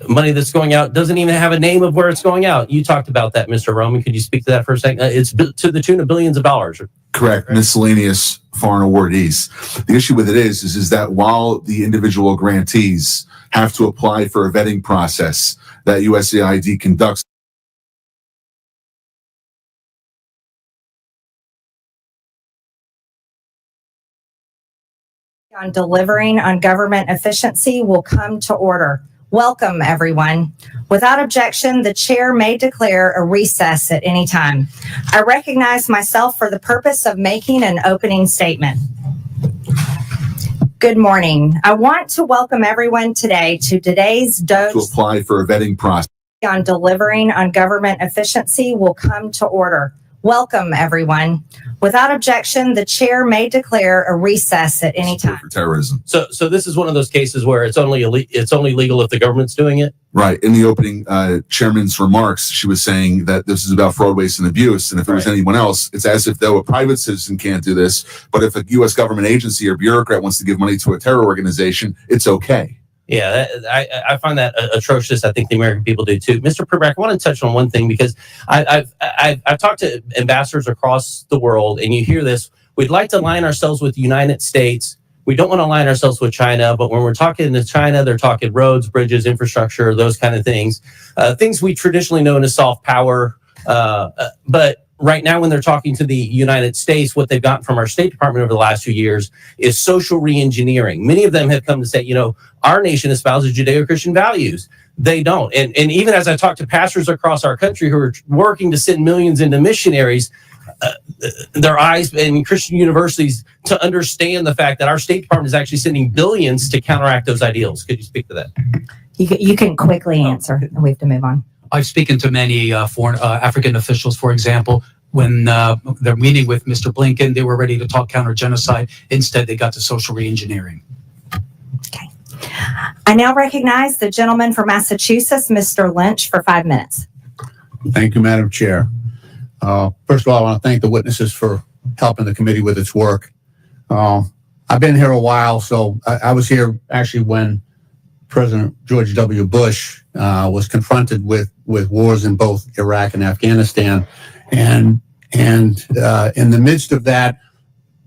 money that's going out doesn't even have a name of where it's going out. You talked about that, Mr. Roman. Could you speak to that for a second? It's to the tune of billions of dollars. Correct. Miscellaneous foreign awardees. The issue with it is that while the individual grantees have to apply for a vetting process that USAID conducts, on delivering on government efficiency will come to order. Welcome, everyone. Without objection, the chair may declare a recess at any time. I recognize myself for the purpose of making an opening statement. Good morning. I want to welcome everyone today to today's DOGE to apply for a vetting process on delivering on government efficiency will come to order. Welcome, everyone. Without objection, the chair may declare a recess at any time. for terrorism. So this is one of those cases where it's only legal if the government's doing it. Right. In the opening chairman's remarks, she was saying that this is about fraud, waste, and abuse. And if it was anyone else, it's as if though a private citizen can't do this. But if a U.S. government agency or bureaucrat wants to give money to a terror organization, it's okay. Yeah, I find that atrocious. I think the American people do too. Mr. Pribrak, I want to touch on one thing because I've talked to ambassadors across the world, and you hear this. We'd like to align ourselves with the United States. We don't want to align ourselves with China, but when we're talking to China, they're talking roads, bridges, infrastructure, those kind of things. Things we traditionally know as soft power. But right now, when they're talking to the United States, what they've gotten from our State Department over the last few years is social re-engineering. Many of them have come to say, you know, our nation espouses Judeo-Christian values. They don't. And even as I talk to pastors across our country who are working to send millions into missionaries, their eyes in Christian universities to understand the fact that our State Department is actually sending billions to counteract those ideals. Could you speak to that? You can quickly answer, and we have to move on. I've spoken to many foreign African officials, for example, when they're meeting with Mr. Blinken, they were ready to talk counter-genocide. Instead, they got to social re-engineering. Okay. I now recognize the gentleman from Massachusetts, Mr. Lynch, for 5 minutes. Thank you, Madam Chair. First of all, I want to thank the witnesses for helping the committee with its work. I've been here a while, so I was here actually when President George W. Bush was confronted with wars in both Iraq and Afghanistan. And in the midst of that,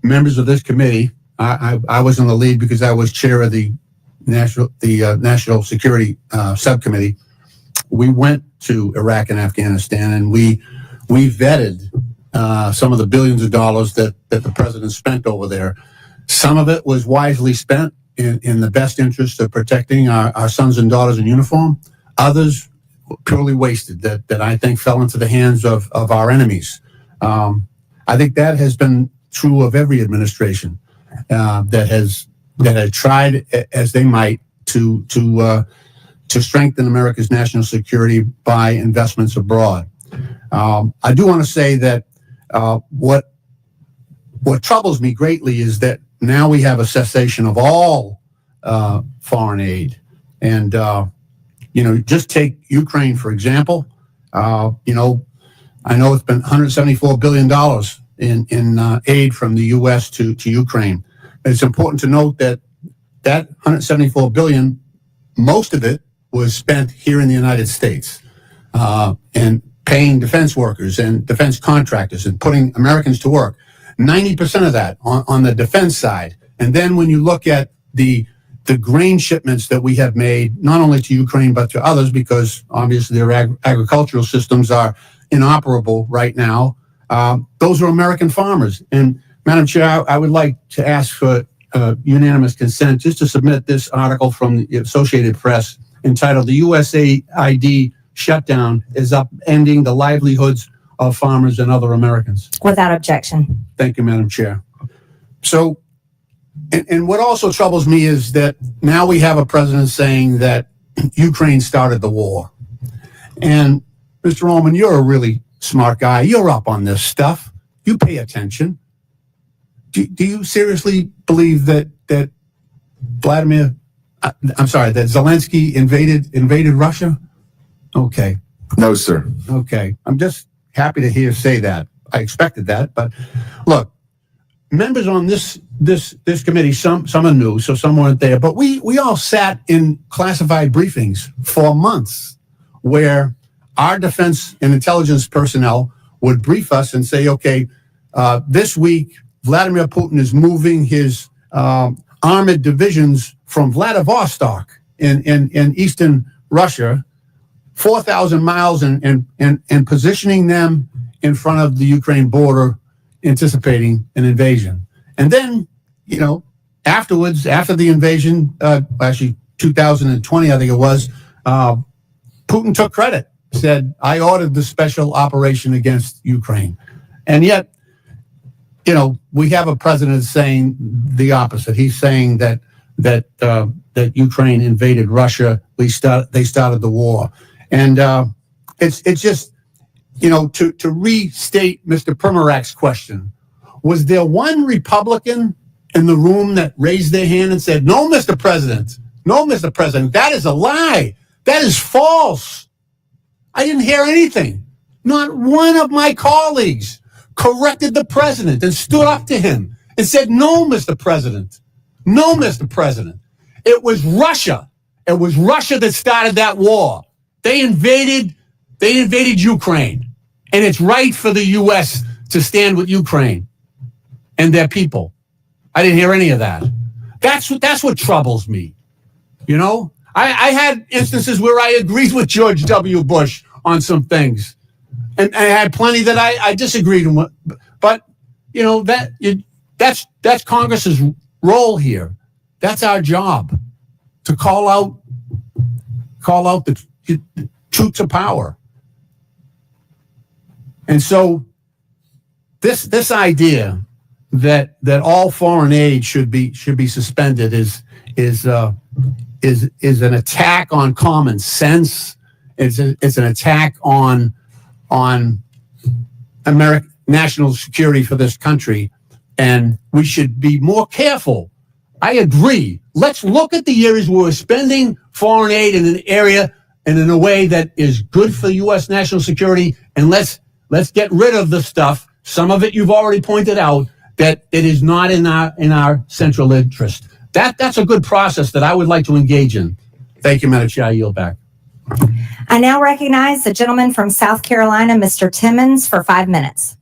members of this committee, I was in the lead because I was chair of the National Security Subcommittee. We went to Iraq and Afghanistan, and we vetted some of the billions of dollars that the president spent over there. Some of it was wisely spent in the best interest of protecting our sons and daughters in uniform. Others purely wasted that I think fell into the hands of our enemies. I think that has been true of every administration that had tried as they might to strengthen America's national security by investments abroad. I do want to say that what troubles me greatly is that now we have a cessation of all foreign aid. And, just take Ukraine, for example. I know it's been $174 billion in aid from the U.S. to Ukraine. It's important to note that $174 billion, most of it was spent here in the United States and paying defense workers and defense contractors and putting Americans to work. 90% of that on the defense side. And then when you look at the grain shipments that we have made, not only to Ukraine, but to others, because obviously their agricultural systems are inoperable right now, those are American farmers. And Madam Chair, I would like to ask for unanimous consent just to submit this article from the Associated Press entitled "The USAID Shutdown is Upending the Livelihoods of Farmers and Other Americans." Without objection. Thank you, Madam Chair. So, and what also troubles me is that now we have a president saying that Ukraine started the war. And Mr. Roman, you're a really smart guy. You're up on this stuff. You pay attention. Do you seriously believe that Zelensky invaded Russia? Okay. No, sir. Okay. I'm just happy to hear you say that. I expected that, but look, members on this committee, some are new, so some weren't there, but we all sat in classified briefings for months where our defense and intelligence personnel would brief us and say, okay, this week, Vladimir Putin is moving his armored divisions from Vladivostok in eastern Russia, 4,000 miles, and positioning them in front of the Ukraine border, anticipating an invasion. And then, afterwards, after the invasion, actually 2020, I think it was, Putin took credit, said, I ordered the special operation against Ukraine. And yet, we have a president saying the opposite. He's saying that Ukraine invaded Russia. They started the war. And it's just, to restate Mr. Primarak's question, was there one Republican in the room that raised their hand and said, no, Mr. President, that is a lie. That is false. I didn't hear anything. Not one of my colleagues corrected the president and stood up to him and said, no, Mr. President. No, Mr. President. It was Russia. It was Russia that started that war. They invaded Ukraine. And it's right for the U.S. to stand with Ukraine and their people. I didn't hear any of that. That's what troubles me. I had instances where I agreed with George W. Bush on some things. And I had plenty that I disagreed with. But, that's Congress's role here. That's our job, to call out the truths of power. And so this idea that all foreign aid should be suspended is an attack on common sense. It's an attack on American national security for this country, and we should be more careful. I agree. Let's look at the areas where we're spending foreign aid in an area and in a way that is good for U.S. national security, and let's get rid of the stuff. Some of it you've already pointed out that it is not in our central interest. That's a good process that I would like to engage in. Thank you, Madam Chair. I yield back. I now recognize the gentleman from South Carolina, Mr. Timmons, for 5 minutes.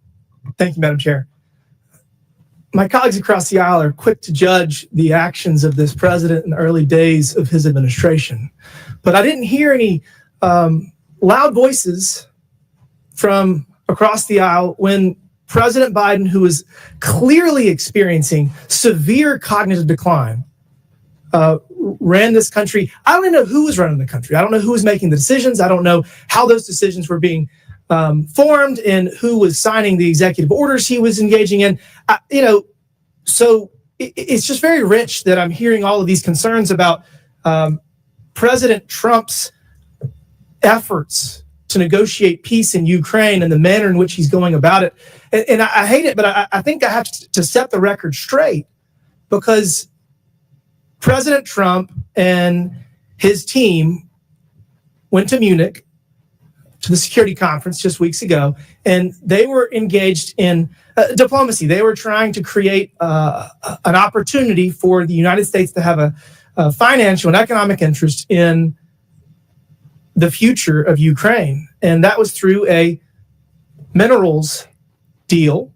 Thank you, Madam Chair. My colleagues across the aisle are quick to judge the actions of this president in the early days of his administration. But I didn't hear any loud voices from across the aisle when President Biden, who was clearly experiencing severe cognitive decline, ran this country. I don't even know who was running the country. I don't know who was making the decisions. I don't know how those decisions were being formed and who was signing the executive orders he was engaging in. So it's just very rich that I'm hearing all of these concerns about President Trump's efforts to negotiate peace in Ukraine and the manner in which he's going about it. And I hate it, but I think I have to set the record straight, because President Trump and his team went to Munich to the security conference just weeks ago, and they were engaged in diplomacy. They were trying to create an opportunity for the United States to have a financial and economic interest in the future of Ukraine. And that was through a minerals deal.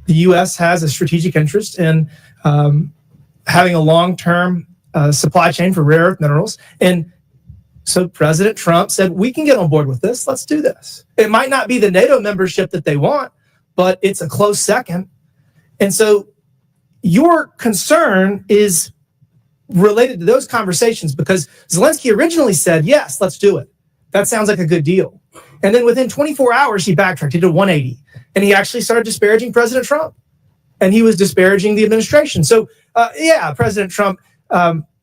The U.S. has a strategic interest in having a long-term supply chain for rare earth minerals. And so President Trump said, we can get on board with this. Let's do this. It might not be the NATO membership that they want, but it's a close second. And so your concern is related to those conversations, because Zelensky originally said, yes, let's do it. That sounds like a good deal. And then within 24 hours, he backtracked. He did a 180. And he actually started disparaging President Trump. And he was disparaging the administration. So, President Trump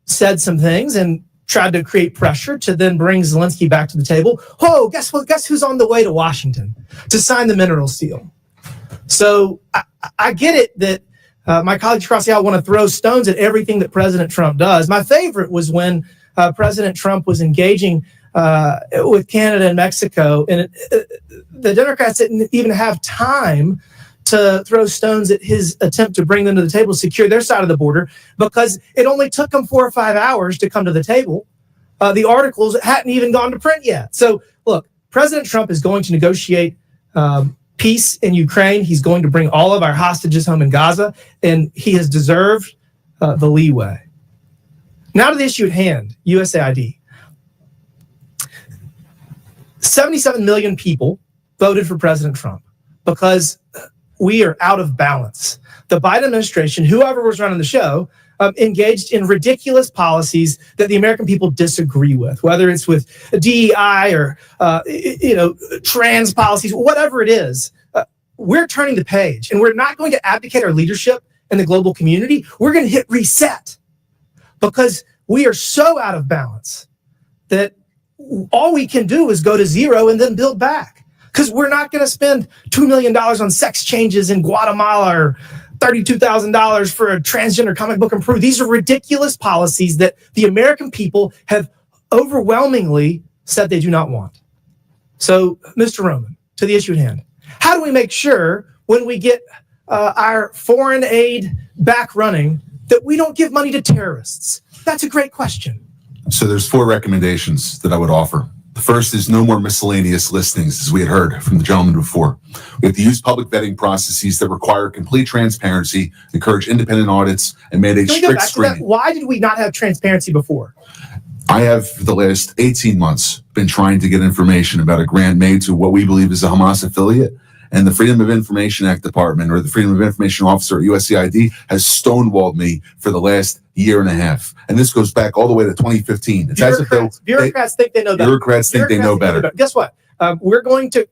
said some things and tried to create pressure to then bring Zelensky back to the table. Oh, guess what? Guess who's on the way to Washington to sign the minerals deal? So I get it that my colleagues across the aisle want to throw stones at everything that President Trump does. My favorite was when President Trump was engaging with Canada and Mexico, and the Democrats didn't even have time to throw stones at his attempt to bring them to the table, secure their side of the border, because it only took them 4 or 5 hours to come to the table. The articles hadn't even gone to print yet. So look, President Trump is going to negotiate peace in Ukraine. He's going to bring all of our hostages home in Gaza, and he has deserved the leeway. Now to the issue at hand, USAID. 77 million people voted for President Trump because we are out of balance. The Biden administration, whoever was running the show, engaged in ridiculous policies that the American people disagree with, whether it's with DEI or trans policies, whatever it is. We're turning the page, and we're not going to abdicate our leadership in the global community. We're going to hit reset because we are so out of balance that all we can do is go to zero and then build back, because we're not going to spend $2 million on sex changes in Guatemala or $32,000 for a transgender comic book in Peru. These are ridiculous policies that the American people have overwhelmingly said they do not want. So, Mr. Roman, to the issue at hand, how do we make sure when we get our foreign aid back running that we don't give money to terrorists? That's a great question. So there's 4 recommendations that I would offer. The first is no more miscellaneous listings, as we had heard from the gentleman before. We have to use public vetting processes that require complete transparency, encourage independent audits, and mandate strict screening. Why did we not have transparency before? I have, for the last 18 months, been trying to get information about a grant made to what we believe is a Hamas affiliate. And the Freedom of Information Act Department, or the Freedom of Information Officer at USAID, has stonewalled me for the last year and a half. And this goes back all the way to 2015. It's as if bureaucrats think they know better. Bureaucrats think they know better. Guess what? We're going to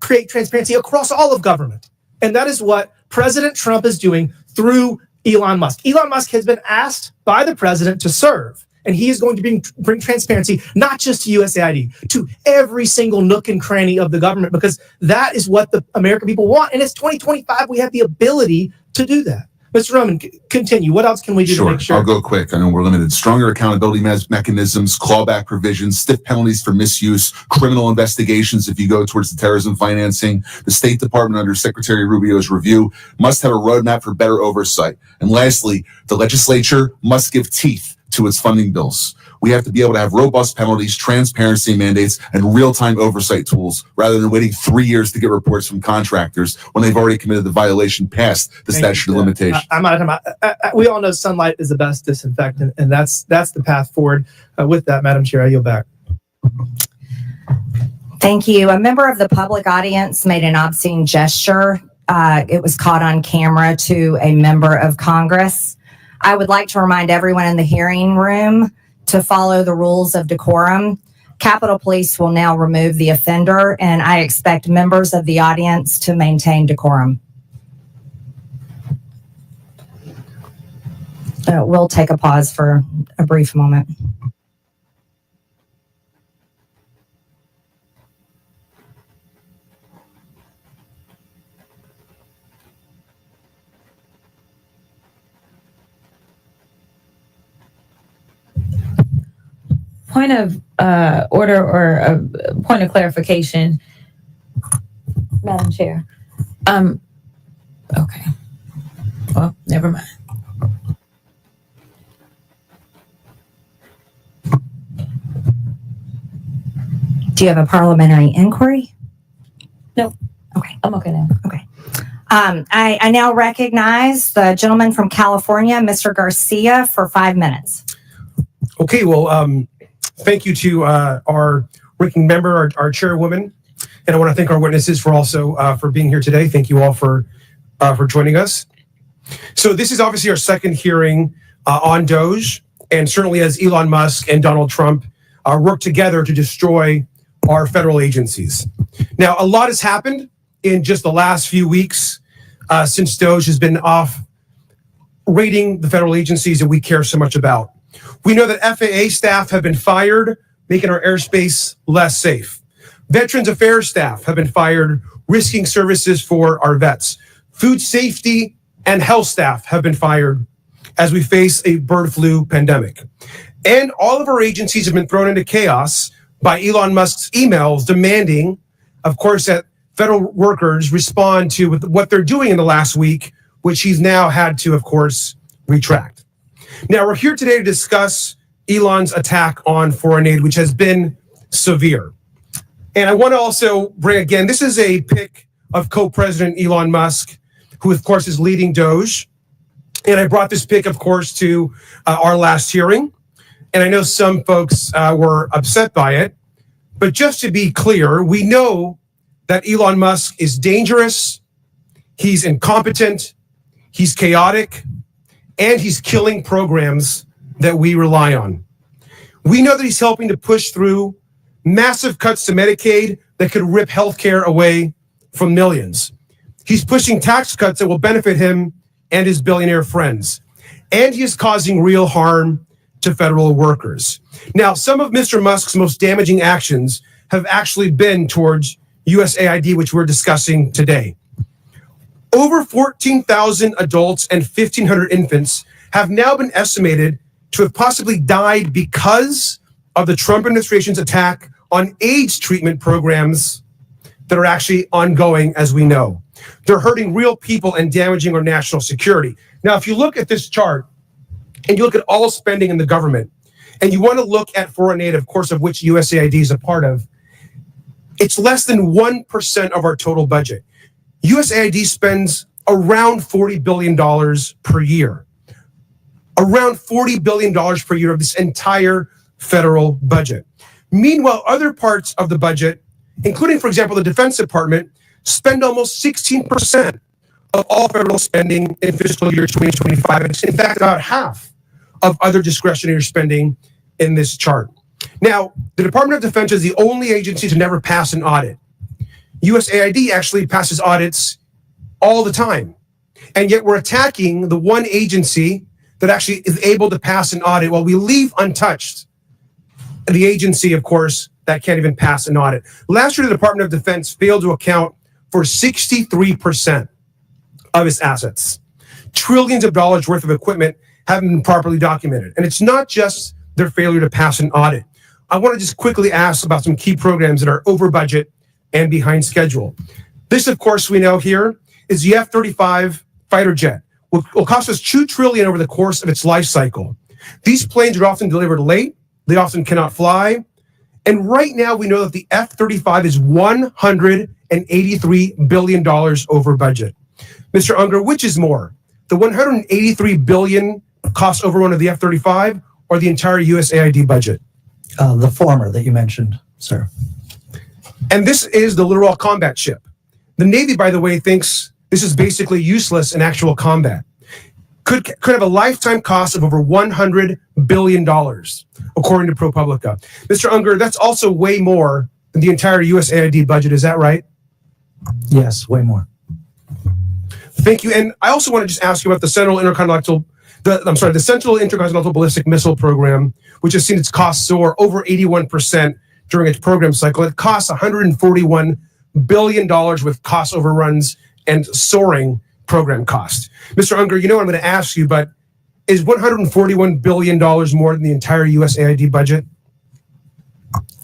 create transparency across all of government. And that is what President Trump is doing through Elon Musk. Elon Musk has been asked by the president to serve. And he is going to bring transparency, not just to USAID, to every single nook and cranny of the government, because that is what the American people want. And it's 2025. We have the ability to do that. Mr. Roman, continue. What else can we do to make sure? I'll go quick. I know we're limited. Stronger accountability mechanisms, clawback provisions, stiff penalties for misuse, criminal investigations if you go towards the terrorism financing. The State Department, under Secretary Rubio's review, must have a roadmap for better oversight. And lastly, the legislature must give teeth to its funding bills. We have to be able to have robust penalties, transparency mandates, and real-time oversight tools, rather than waiting 3 years to get reports from contractors when they've already committed the violation past the statute of limitations. I'm out of time. We all know sunlight is the best disinfectant, and that's the path forward. With that, Madam Chair, I yield back. Thank you. A member of the public audience made an obscene gesture. It was caught on camera to a member of Congress. I would like to remind everyone in the hearing room to follow the rules of decorum. Capitol Police will now remove the offender, and I expect members of the audience to maintain decorum. We'll take a pause for a brief moment. Point of order or a point of clarification, Madam Chair. Okay. Well, never mind. Do you have a parliamentary inquiry? No. Okay. I'm okay now. Okay. I now recognize the gentleman from California, Mr. Garcia, for 5 minutes. Okay, well, thank you to our ranking member, our chairwoman, and I want to thank our witnesses for also for being here today. Thank you all for joining us. So this is obviously our second hearing on DOGE, and certainly as Elon Musk and Donald Trump work together to destroy our federal agencies. Now, a lot has happened in just the last few weeks since DOGE has been off rating the federal agencies that we care so much about. We know that FAA staff have been fired, making our airspace less safe. Veterans Affairs staff have been fired, risking services for our vets. Food safety and health staff have been fired as we face a bird flu pandemic. And all of our agencies have been thrown into chaos by Elon Musk's emails demanding, of course, that federal workers respond to with what they're doing in the last week, which he's now had to, of course, retract. Now, we're here today to discuss Elon's attack on foreign aid, which has been severe. And I want to also bring again, this is a pic of co-president Elon Musk, who, of course, is leading DOGE. And I brought this pic, of course, to our last hearing. And I know some folks were upset by it. But just to be clear, we know that Elon Musk is dangerous, he's incompetent, he's chaotic, and he's killing programs that we rely on. We know that he's helping to push through massive cuts to Medicaid that could rip healthcare away from millions. He's pushing tax cuts that will benefit him and his billionaire friends. And he is causing real harm to federal workers. Now, some of Mr. Musk's most damaging actions have actually been towards USAID, which we're discussing today. Over 14,000 adults and 1,500 infants have now been estimated to have possibly died because of the Trump administration's attack on AIDS treatment programs that are actually ongoing, as we know. They're hurting real people and damaging our national security. Now, if you look at this chart and you look at all spending in the government, and you want to look at foreign aid, of course, of which USAID is a part of, it's less than 1% of our total budget. USAID spends around $40 billion per year. Around $40 billion per year of this entire federal budget. Meanwhile, other parts of the budget, including, for example, the Defense Department, spend almost 16% of all federal spending in fiscal year 2025. It's in fact about half of other discretionary spending in this chart. Now, the Department of Defense is the only agency to never pass an audit. USAID actually passes audits all the time. And yet we're attacking the one agency that actually is able to pass an audit while we leave untouched the agency, of course, that can't even pass an audit. Last year, the Department of Defense failed to account for 63% of its assets. Trillions of dollars worth of equipment haven't been properly documented. And it's not just their failure to pass an audit. I want to just quickly ask about some key programs that are over budget and behind schedule. This, of course, we know here is the F-35 fighter jet. Will cost us $2 trillion over the course of its life cycle. These planes are often delivered late. They often cannot fly. And right now, we know that the F-35 is $183 billion over budget. Mr. Unger, which is more, the $183 billion cost overrun of the F-35 or the entire USAID budget? The former that you mentioned, sir. And this is the Littoral Combat Ship. The Navy, by the way, thinks this is basically useless in actual combat. Could have a lifetime cost of over $100 billion, according to ProPublica. Mr. Unger, that's also way more than the entire USAID budget. Is that right? Yes, way more. Thank you. And I also want to just ask you about the Central Intercontinental Ballistic Missile Program, which has seen its costs soar over 81% during its program cycle. It costs $141 billion with cost overruns and soaring program cost. Mr. Unger, you know what I'm going to ask you, but is $141 billion more than the entire USAID budget?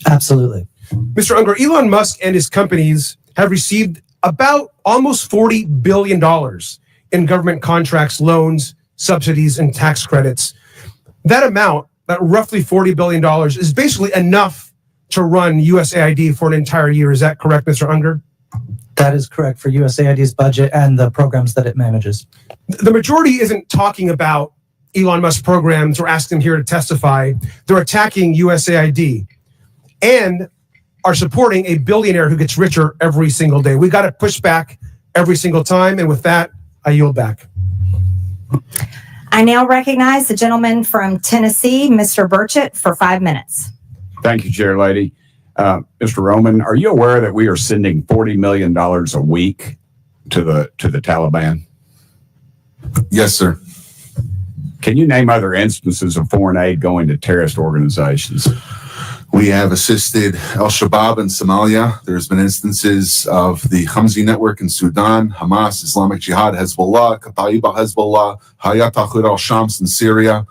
Absolutely. Mr. Unger, Elon Musk and his companies have received about almost $40 billion in government contracts, loans, subsidies, and tax credits. That amount, that roughly $40 billion, is basically enough to run USAID for an entire year. Is that correct, Mr. Unger? That is correct for USAID's budget and the programs that it manages. The majority isn't talking about Elon Musk programs or asking them here to testify. They're attacking USAID and are supporting a billionaire who gets richer every single day. We got to push back every single time. And with that, I yield back. I now recognize the gentleman from Tennessee, Mr. Burchett, for 5 minutes. Thank you, Chair Lady. Mr. Roman, are you aware that we are sending $40 million a week to the Taliban? Yes, sir. Can you name other instances of foreign aid going to terrorist organizations? We have assisted al-Shabaab in Somalia. There's been instances of the Hamzi network in Sudan, Hamas, Islamic Jihad, Hezbollah, Kataib al-Hezbollah, Hayat Tahrir al-Shams in Syria.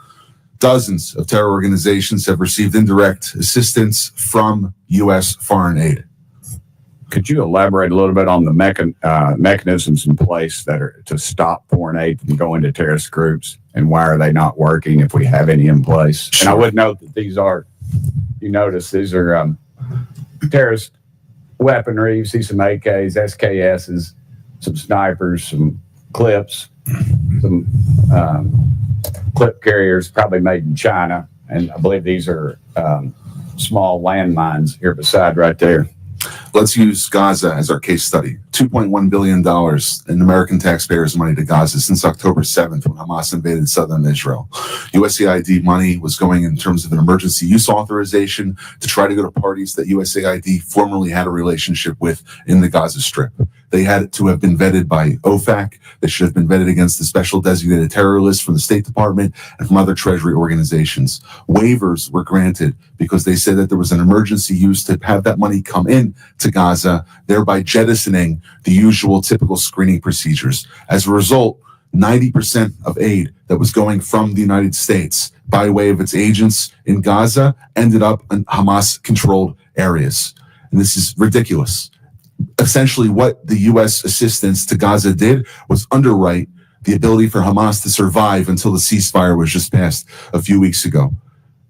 Dozens of terror organizations have received indirect assistance from U.S. foreign aid. Could you elaborate a little bit on the mechanisms in place that are to stop foreign aid from going to terrorist groups, and why are they not working if we have any in place? Sure. And I would note that these are, you notice these are terrorist weaponry. You see some AKs, SKSs, some snipers, some clips, some clip carriers, probably made in China. And I believe these are small landmines here beside right there. Let's use Gaza as our case study. $2.1 billion in American taxpayers' money to Gaza since October 7th when Hamas invaded southern Israel. USAID money was going in terms of an emergency use authorization to try to go to parties that USAID formerly had a relationship with in the Gaza Strip. They had to have been vetted by OFAC. They should have been vetted against the special designated terror list from the State Department and from other Treasury organizations. Waivers were granted because they said that there was an emergency use to have that money come in to Gaza, thereby jettisoning the usual typical screening procedures. As a result, 90% of aid that was going from the United States by way of its agents in Gaza ended up in Hamas-controlled areas. And this is ridiculous. Essentially, what the U.S. assistance to Gaza did was underwrite the ability for Hamas to survive until the ceasefire was just passed a few weeks ago.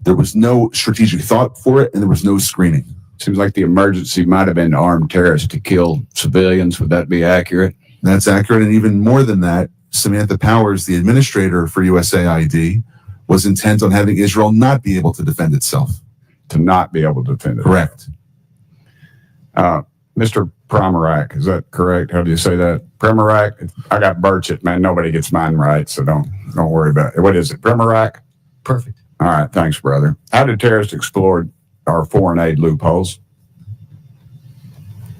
There was no strategic thought for it, and there was no screening. Seems like the emergency might have been armed terrorists to kill civilians. Would that be accurate? That's accurate. And even more than that, Samantha Powers, the administrator for USAID, was intent on having Israel not be able to defend itself. To not be able to defend it. Correct. Mr. Pramarak, is that correct? How do you say that? Pramarak? I got Burchett, man. Nobody gets mine right, so don't worry about it. What is it? Pramarak? Perfect. All right, thanks, brother. How did terrorists exploit our foreign aid loopholes?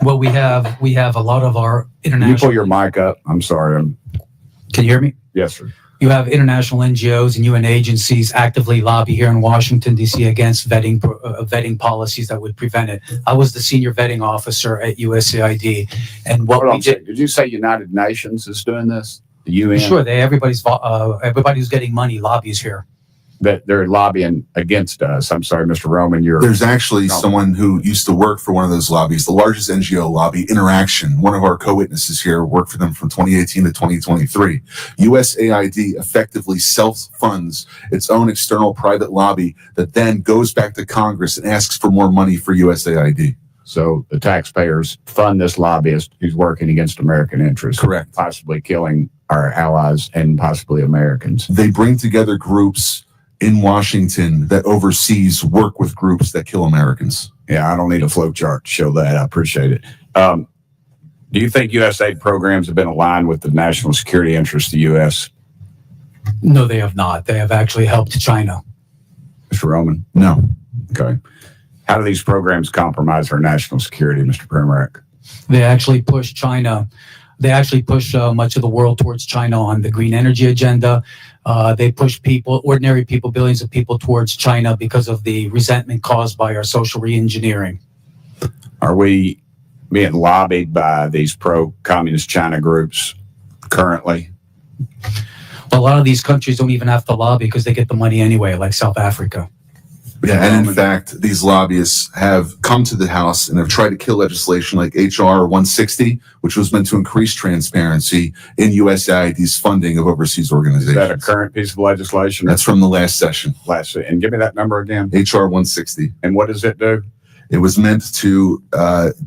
Well, we have a lot of our Can international. you pull your mic up? I'm sorry. Can you hear me? Yes, sir. You have international NGOs and UN agencies actively lobby here in Washington, D.C. against vetting policies that would prevent it. I was the senior vetting officer at USAID, and what Hold on we a second. Did you say United Nations is doing this? The UN? Sure, everybody who's getting money lobbies here. That they're lobbying against us. I'm sorry, Mr. Roman. There's actually someone who used to work for one of those lobbies, the largest NGO lobby, Interaction. One of our co-witnesses here worked for them from 2018 to 2023. USAID effectively self-funds its own external private lobby that then goes back to Congress and asks for more money for USAID. So the taxpayers fund this lobbyist who's working against American interests. Correct. Possibly killing our allies and possibly Americans. They bring together groups in Washington that overseas work with groups that kill Americans. Yeah, I don't need a flow chart to show that. I appreciate it. Do you think USAID programs have been aligned with the national security interests of the U.S.? No, they have not. They have actually helped China. Mr. Roman? No. Okay. How do these programs compromise our national security, Mr. Pramarak? They actually push China. They actually push much of the world towards China on the green energy agenda. They push people, ordinary people, billions of people towards China because of the resentment caused by our social reengineering. Are we being lobbied by these pro-communist China groups currently? A lot of these countries don't even have to lobby because they get the money anyway, like South Africa. Yeah, and in fact, these lobbyists have come to the House and have tried to kill legislation like H.R. 160, which was meant to increase transparency in USAID's funding of overseas organizations. Is that a current piece of legislation? That's from the last session. And give me that number again. H.R. 160. And what does it do? It was meant to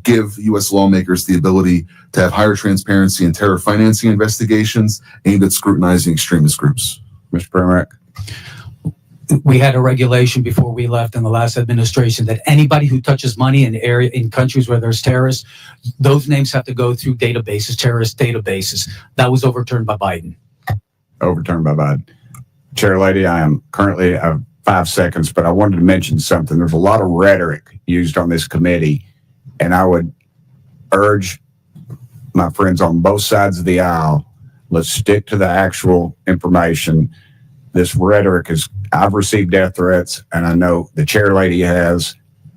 give U.S. lawmakers the ability to have higher transparency in terror financing investigations aimed at scrutinizing extremist groups. Mr. Pramarak? We had a regulation before we left in the last administration that anybody who touches money in countries where there's terrorists, those names have to go through databases, terrorist databases. That was overturned by Biden. Overturned by Biden. Chair Lady, I am currently 5 seconds, but I wanted to mention something. There's a lot of rhetoric used on this committee, and I would urge my friends on both sides of the aisle, let's stick to the actual information. This rhetoric is, I've received death threats, and I know the chair lady has,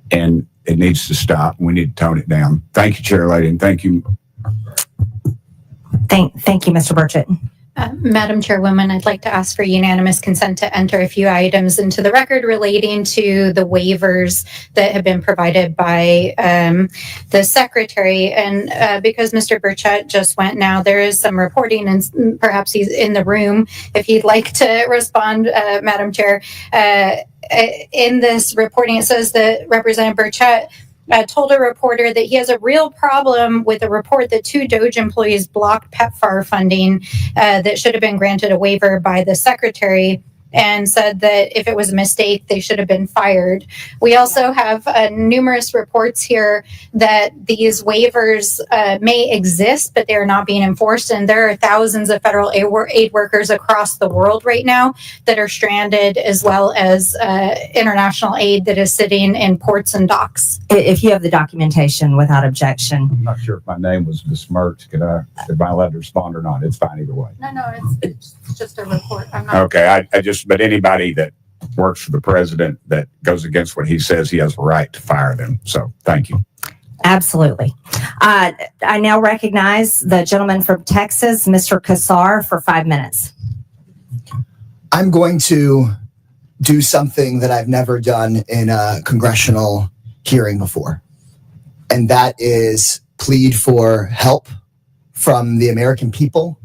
and it needs to stop. We need to tone it down. Thank you, Chair Lady, and thank you. Thank you, Mr. Burchett. Madam Chairwoman, I'd like to ask for unanimous consent to enter a few items into the record relating to the waivers that have been provided by the Secretary. And because Mr. Burchett just went now, there is some reporting, and perhaps he's in the room if he'd like to respond, Madam Chair. In this reporting, it says that Representative Burchett told a reporter that he has a real problem with a report that 2 DOGE employees blocked PEPFAR funding that should have been granted a waiver by the Secretary, and said that if it was a mistake, they should have been fired. We also have numerous reports here that these waivers may exist, but they're not being enforced. And there are thousands of federal aid workers across the world right now that are stranded, as well as international aid that is sitting in ports and docks. If you have the documentation without objection. I'm not sure if my name was besmirched. Am I allowed to respond or not? It's fine either way. No, it's just a report. I'm not. Okay, but anybody that works for the president that goes against what he says, he has a right to fire them. So thank you. Absolutely. I now recognize the gentleman from Texas, Mr. Kassar, for 5 minutes. I'm going to do something that I've never done in a congressional hearing before, and that is plead for help from the American people,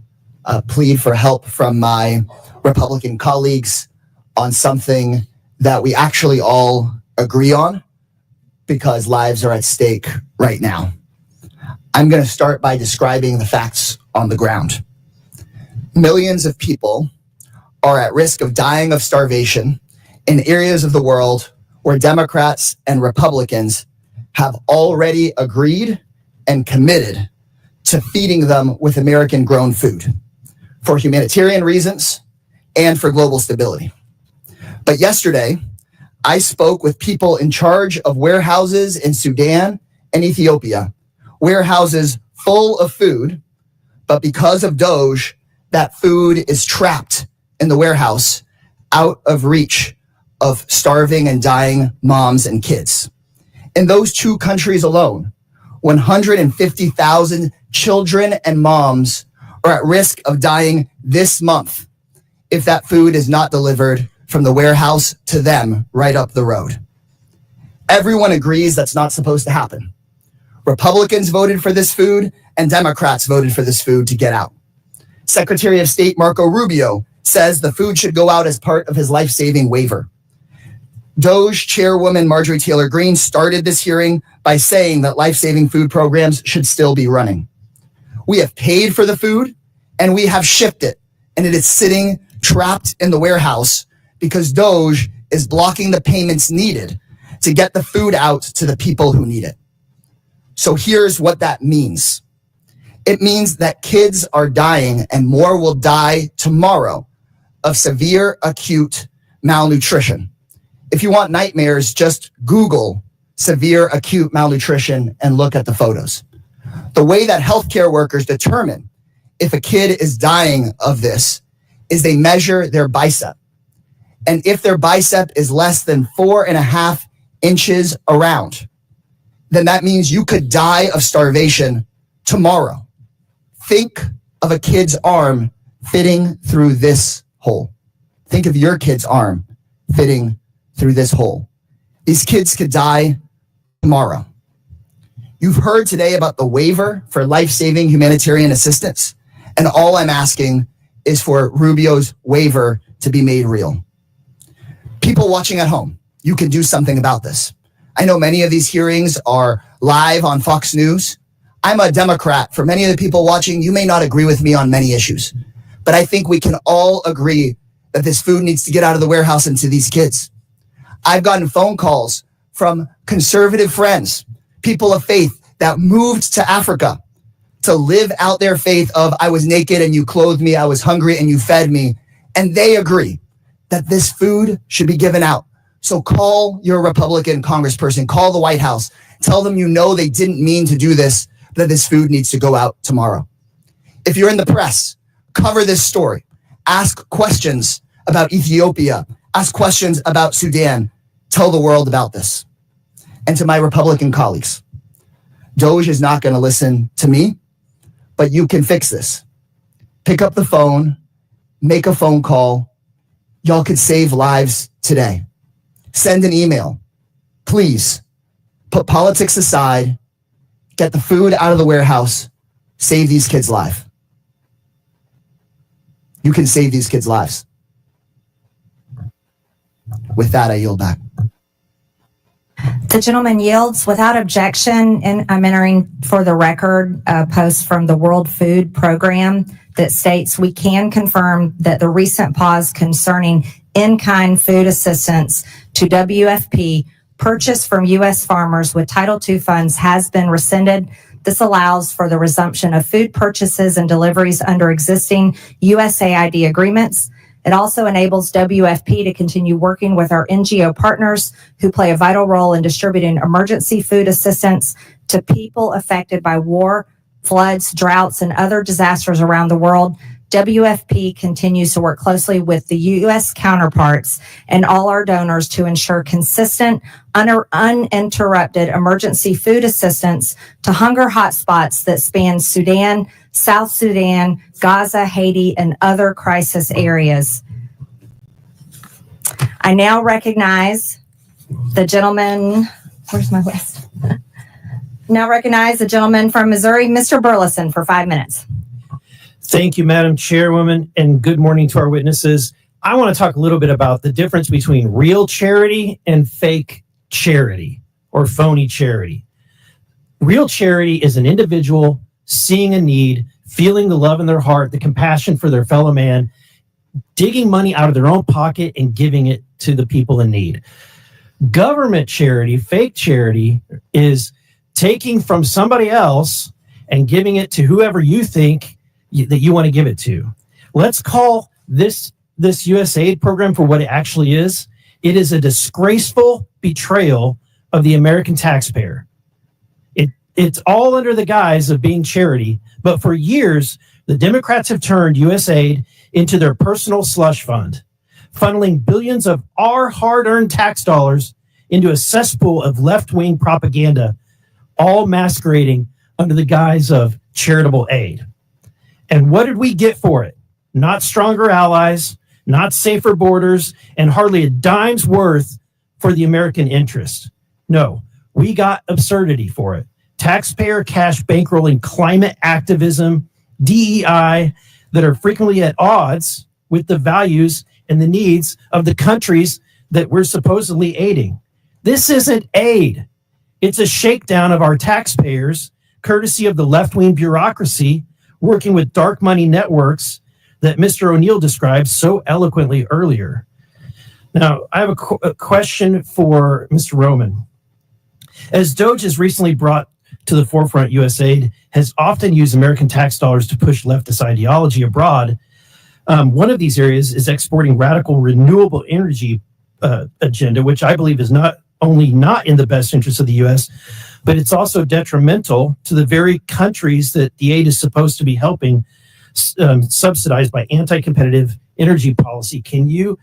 plead for help from my Republican colleagues on something that we actually all agree on, because lives are at stake right now. I'm going to start by describing the facts on the ground. Millions of people are at risk of dying of starvation in areas of the world where Democrats and Republicans have already agreed and committed to feeding them with American-grown food for humanitarian reasons and for global stability. But yesterday, I spoke with people in charge of warehouses in Sudan and Ethiopia, warehouses full of food, but because of DOGE, that food is trapped in the warehouse, out of reach of starving and dying moms and kids. In those 2 countries alone, 150,000 children and moms are at risk of dying this month if that food is not delivered from the warehouse to them right up the road. Everyone agrees that's not supposed to happen. Republicans voted for this food and Democrats voted for this food to get out. Secretary of State Marco Rubio says the food should go out as part of his life-saving waiver. DOGE Chairwoman Marjorie Taylor Greene started this hearing by saying that life-saving food programs should still be running. We have paid for the food and we have shipped it, and it is sitting trapped in the warehouse because DOGE is blocking the payments needed to get the food out to the people who need it. So here's what that means. It means that kids are dying, and more will die tomorrow, of severe acute malnutrition. If you want nightmares, just Google severe acute malnutrition and look at the photos. The way that healthcare workers determine if a kid is dying of this is they measure their bicep. And if their bicep is less than 4.5 inches around, then that means you could die of starvation tomorrow. Think of a kid's arm fitting through this hole. Think of your kid's arm fitting through this hole. These kids could die tomorrow. You've heard today about the waiver for life-saving humanitarian assistance, and all I'm asking is for Rubio's waiver to be made real. People watching at home, you can do something about this. I know many of these hearings are live on Fox News. I'm a Democrat. For many of the people watching, you may not agree with me on many issues, but I think we can all agree that this food needs to get out of the warehouse and to these kids. I've gotten phone calls from conservative friends, people of faith that moved to Africa to live out their faith of I was naked and you clothed me, I was hungry and you fed me. And they agree that this food should be given out. So call your Republican congressperson, call the White House, tell them you know they didn't mean to do this, that this food needs to go out tomorrow. If you're in the press, cover this story. Ask questions about Ethiopia. Ask questions about Sudan. Tell the world about this. And to my Republican colleagues, DOGE is not going to listen to me, but you can fix this. Pick up the phone, make a phone call. Y'all could save lives today. Send an email. Please put politics aside, get the food out of the warehouse, save these kids' lives. You can save these kids' lives. With that, I yield back. The gentleman yields without objection, and I'm entering for the record a post from the World Food Program that states we can confirm that the recent pause concerning in-kind food assistance to WFP purchased from U.S. farmers with Title II funds has been rescinded. This allows for the resumption of food purchases and deliveries under existing USAID agreements. It also enables WFP to continue working with our NGO partners who play a vital role in distributing emergency food assistance to people affected by war, floods, droughts, and other disasters around the world. WFP continues to work closely with the U.S. counterparts and all our donors to ensure consistent, uninterrupted emergency food assistance to hunger hotspots that span Sudan, South Sudan, Gaza, Haiti, and other crisis areas. I now recognize the gentleman, where's my list? Now recognize the gentleman from Missouri, Mr. Burleson, for 5 minutes. Thank you, Madam Chairwoman, and good morning to our witnesses. I want to talk a little bit about the difference between real charity and fake charity or phony charity. Real charity is an individual seeing a need, feeling the love in their heart, the compassion for their fellow man, digging money out of their own pocket and giving it to the people in need. Government charity, fake charity, is taking from somebody else and giving it to whoever you think that you want to give it to. Let's call this USAID program for what it actually is. It is a disgraceful betrayal of the American taxpayer. It's all under the guise of being charity, but for years, the Democrats have turned USAID into their personal slush fund, funneling billions of our hard-earned tax dollars into a cesspool of left-wing propaganda, all masquerading under the guise of charitable aid. And what did we get for it? Not stronger allies, not safer borders, and hardly a dime's worth for the American interest. No, we got absurdity for it. Taxpayer cash bankrolling climate activism, DEI, that are frequently at odds with the values and the needs of the countries that we're supposedly aiding. This isn't aid. It's a shakedown of our taxpayers, courtesy of the left-wing bureaucracy working with dark money networks that Mr. O'Neill described so eloquently earlier. Now, I have a question for Mr. Roman. As DOGE has recently brought to the forefront, USAID has often used American tax dollars to push leftist ideology abroad. One of these areas is exporting radical renewable energy agenda, which I believe is not only not in the best interest of the U.S., but it's also detrimental to the very countries that the aid is supposed to be helping, subsidized by anti-competitive energy policy. Can you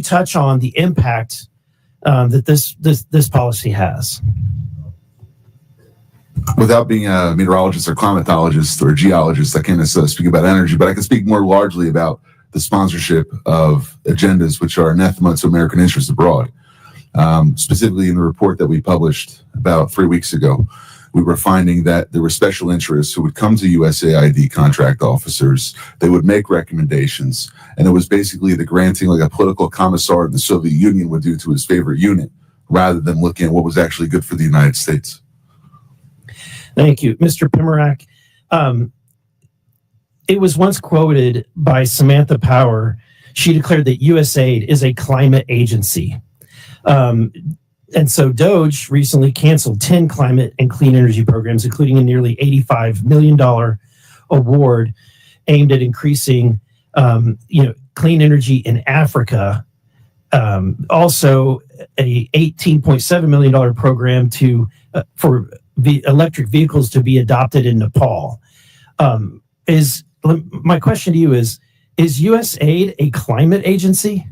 touch on the impact that this policy has? Without being a meteorologist or climatologist or geologist, I can't necessarily speak about energy, but I can speak more largely about the sponsorship of agendas which are anathema to American interests abroad. Specifically in the report that we published about 3 weeks ago, we were finding that there were special interests who would come to USAID contract officers, they would make recommendations, and it was basically the granting like a political commissar in the Soviet Union would do to his favorite unit, rather than looking at what was actually good for the United States. Thank you. Mr. Pimarack, it was once quoted by Samantha Power. She declared that USAID is a climate agency. And so DOGE recently canceled 10 climate and clean energy programs, including a nearly $85 million award aimed at increasing, clean energy in Africa. Also, a $18.7 million program for electric vehicles to be adopted in Nepal. My question to you is USAID a climate agency?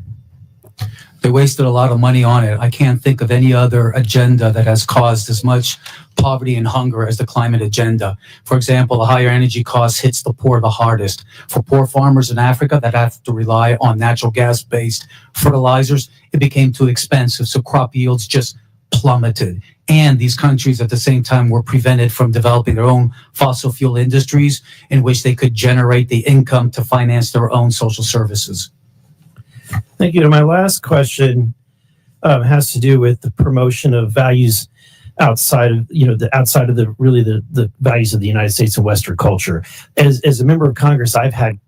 They wasted a lot of money on it. I can't think of any other agenda that has caused as much poverty and hunger as the climate agenda. For example, the higher energy costs hits the poor the hardest. For poor farmers in Africa that have to rely on natural gas-based fertilizers, it became too expensive, so crop yields just plummeted. And these countries at the same time were prevented from developing their own fossil fuel industries in which they could generate the income to finance their own social services. Thank you. And my last question has to do with the promotion of values outside of the values of the United States and Western culture. As a member of Congress, I've had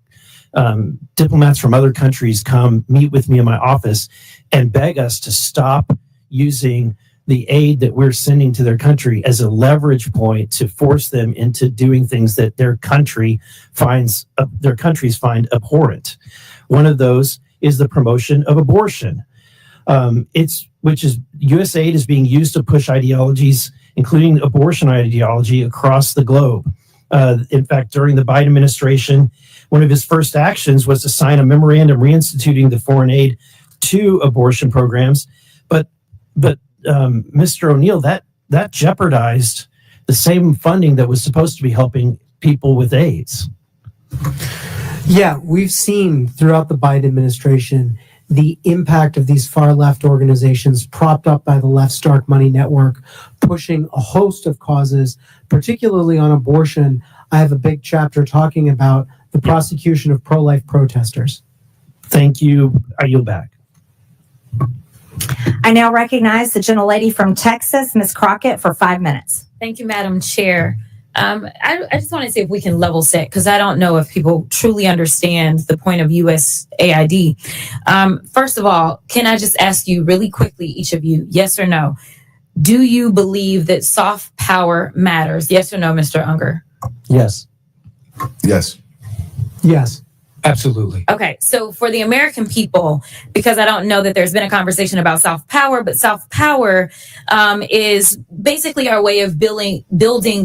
diplomats from other countries come meet with me in my office and beg us to stop using the aid that we're sending to their country as a leverage point to force them into doing things that their countries find abhorrent. One of those is the promotion of abortion. U.S. aid is being used to push ideologies, including abortion ideology, across the globe. In fact, during the Biden administration, one of his first actions was to sign a memorandum reinstituting the foreign aid to abortion programs. But Mr. O'Neill, that jeopardized the same funding that was supposed to be helping people with AIDS. Yeah, we've seen throughout the Biden administration the impact of these far left organizations propped up by the left's dark money network, pushing a host of causes, particularly on abortion. I have a big chapter talking about the prosecution of pro-life protesters. Thank you. I yield back. I now recognize the gentlelady from Texas, Ms. Crockett, for 5 minutes. Thank you, Madam Chair. I just want to see if we can level set, because I don't know if people truly understand the point of USAID. First of all, can I just ask you really quickly, each of you, yes or no? Do you believe that soft power matters? Yes or no, Mr. Unger? Yes. Yes. Yes. Absolutely. Okay, so for the American people, because I don't know that there's been a conversation about soft power, but soft power is basically our way of building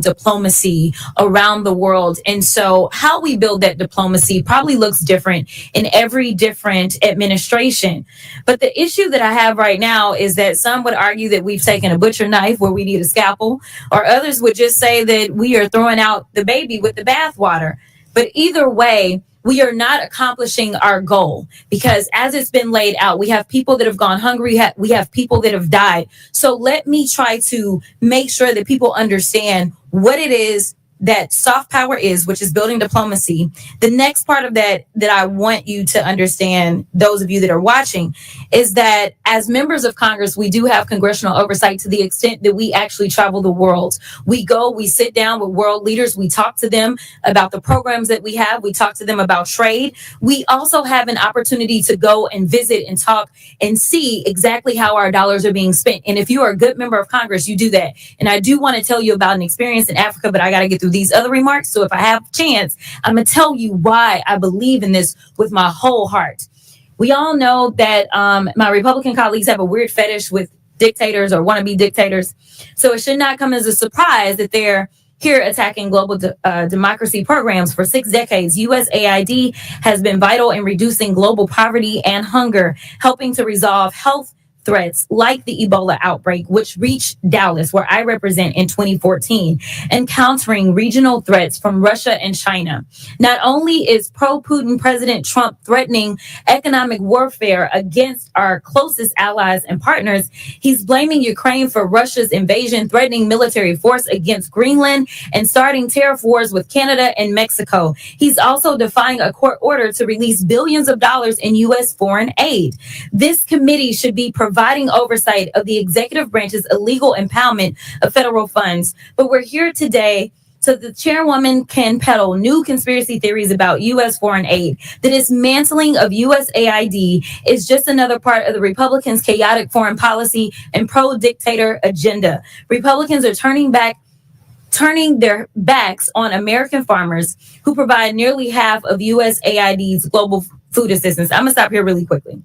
diplomacy around the world. And so how we build that diplomacy probably looks different in every different administration. But the issue that I have right now is that some would argue that we've taken a butcher knife where we need a scalpel, or others would just say that we are throwing out the baby with the bathwater. But either way, we are not accomplishing our goal, because as it's been laid out, we have people that have gone hungry. We have people that have died. So let me try to make sure that people understand what it is that soft power is, which is building diplomacy. The next part of that I want you to understand, those of you that are watching, is that as members of Congress, we do have congressional oversight to the extent that we actually travel the world. We go, we sit down with world leaders, we talk to them about the programs that we have, we talk to them about trade. We also have an opportunity to go and visit and talk and see exactly how our dollars are being spent. And if you are a good member of Congress, you do that. And I do want to tell you about an experience in Africa, but I got to get through these other remarks. So if I have a chance, I'm going to tell you why I believe in this with my whole heart. We all know that my Republican colleagues have a weird fetish with dictators or wannabe dictators. So it should not come as a surprise that they're here attacking global democracy programs. For 6 decades, USAID has been vital in reducing global poverty and hunger, helping to resolve health threats like the Ebola outbreak, which reached Dallas, where I represent, in 2014, and countering regional threats from Russia and China. Not only is pro-Putin President Trump threatening economic warfare against our closest allies and partners, he's blaming Ukraine for Russia's invasion, threatening military force against Greenland, and starting tariff wars with Canada and Mexico. He's also defying a court order to release billions of dollars in U.S. foreign aid. This committee should be providing oversight of the executive branch's illegal impoundment of federal funds. But we're here today so the chairwoman can peddle new conspiracy theories about U.S. foreign aid. The dismantling of USAID is just another part of the Republicans' chaotic foreign policy and pro-dictator agenda. Republicans are turning their backs on American farmers who provide nearly half of USAID's global food assistance. I'm going to stop here really quickly,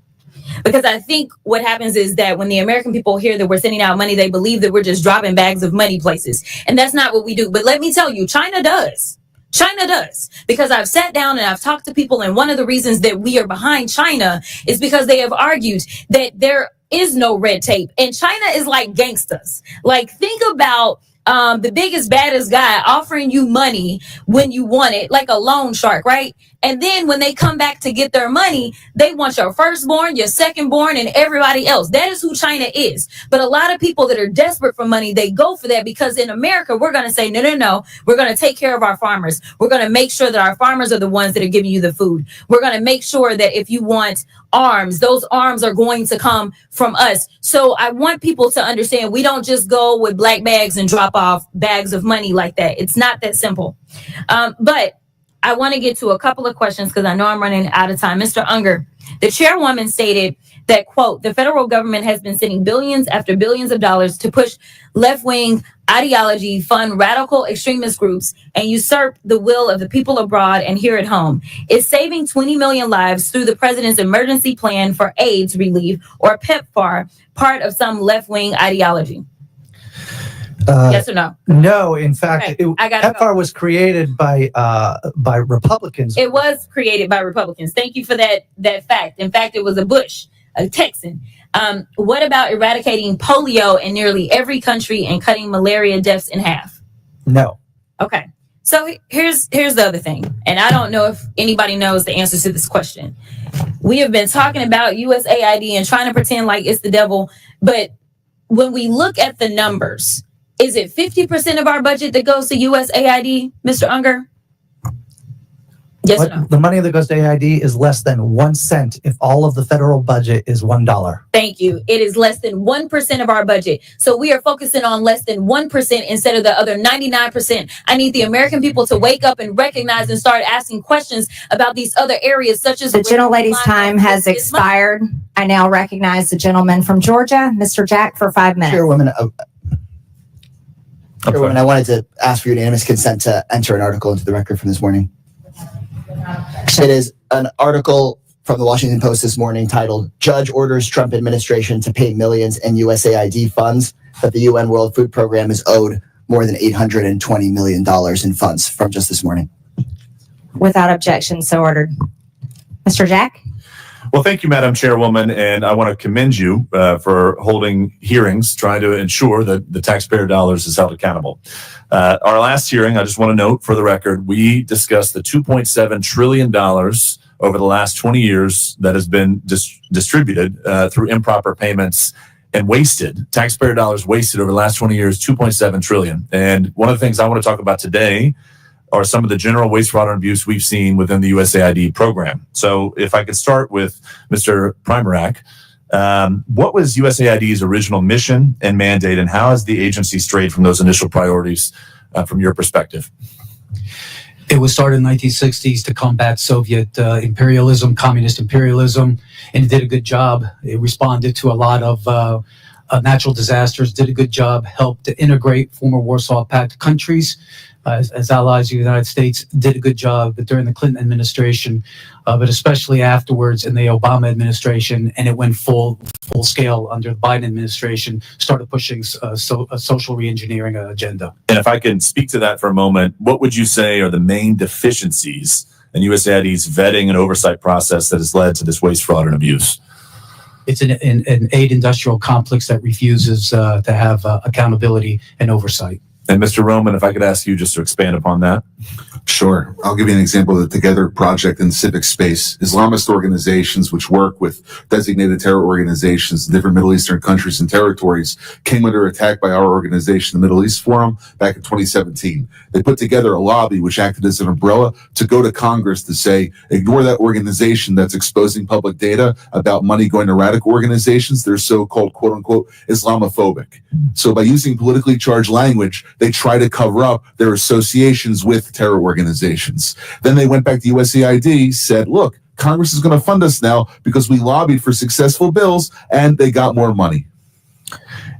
because I think what happens is that when the American people hear that we're sending out money, they believe that we're just dropping bags of money places. And that's not what we do. But let me tell you, China does. China does, because I've sat down and I've talked to people, and one of the reasons that we are behind China is because they have argued that there is no red tape, and China is like gangsters. Like, think about the biggest, baddest guy offering you money when you want it, like a loan shark, right? And then when they come back to get their money, they want your firstborn, your secondborn, and everybody else. That is who China is. But a lot of people that are desperate for money, they go for that, because in America, we're going to say, no. We're going to take care of our farmers. We're going to make sure that our farmers are the ones that are giving you the food. We're going to make sure that if you want arms, those arms are going to come from us. So I want people to understand, we don't just go with black bags and drop off bags of money like that. It's not that simple. But I want to get to a couple of questions because I know I'm running out of time. Mr. Unger, the chairwoman stated that, quote, the federal government has been sending billions after billions of dollars to push left-wing ideology, fund radical extremist groups, and usurp the will of the people abroad and here at home. Is saving 20 million lives through the president's emergency plan for AIDS relief, or PEPFAR, part of some left-wing ideology? Yes or no? No, in fact, Okay, I gotta PEPFAR was created by Republicans. It was created by Republicans. Thank you for that fact. In fact, it was a Bush, a Texan. What about eradicating polio in nearly every country and cutting malaria deaths in half? No. Okay. So here's the other thing, and I don't know if anybody knows the answer to this question. We have been talking about USAID and trying to pretend like it's the devil, but when we look at the numbers, is it 50% of our budget that goes to USAID, Mr. Unger? Yes or no? The money that goes to AID is less than 1 cent if all of the federal budget is $1. Thank you. It is less than 1% of our budget. So we are focusing on less than 1% instead of the other 99%. I need the American people to wake up and recognize and start asking questions about these other areas, such as The gentlelady's time has expired. I now recognize the gentleman from Georgia, Mr. Jack, for 5 minutes. Chairwoman, I wanted to ask for unanimous consent to enter an article into the record from this morning. It is an article from the Washington Post this morning titled, Judge Orders Trump Administration to Pay Millions in USAID Funds that the UN World Food Program is owed more than $820 million in funds, from just this morning. Without objection, so ordered. Mr. Jack? Well, thank you, Madam Chairwoman, and I want to commend you for holding hearings, trying to ensure that the taxpayer dollars is held accountable. Our last hearing, I just want to note for the record, we discussed the $2.7 trillion over the last 20 years that has been distributed through improper payments and wasted, taxpayer dollars wasted over the last 20 years, 2.7 trillion. And one of the things I want to talk about today are some of the general waste, fraud, and abuse we've seen within the USAID program. So if I could start with Mr. Primarak, what was USAID's original mission and mandate, and how has the agency strayed from those initial priorities from your perspective? It was started in the 1960s to combat Soviet imperialism, communist imperialism, and it did a good job. It responded to a lot of natural disasters, did a good job, helped to integrate former Warsaw Pact countries as allies of the United States, did a good job during the Clinton administration, but especially afterwards in the Obama administration, and it went full scale under the Biden administration, started pushing a social reengineering agenda. And if I can speak to that for a moment, what would you say are the main deficiencies in USAID's vetting and oversight process that has led to this waste, fraud, and abuse? It's an aid industrial complex that refuses to have accountability and oversight. And Mr. Roman, if I could ask you just to expand upon that. Sure. I'll give you an example of the Together Project in civic space. Islamist organizations which work with designated terror organizations in different Middle Eastern countries and territories came under attack by our organization, the Middle East Forum, back in 2017. They put together a lobby which acted as an umbrella to go to Congress to say, ignore that organization that's exposing public data about money going to radical organizations. They're so-called, quote unquote, Islamophobic. So by using politically charged language, they try to cover up their associations with terror organizations. Then they went back to USAID, said, look, Congress is going to fund us now because we lobbied for successful bills and they got more money.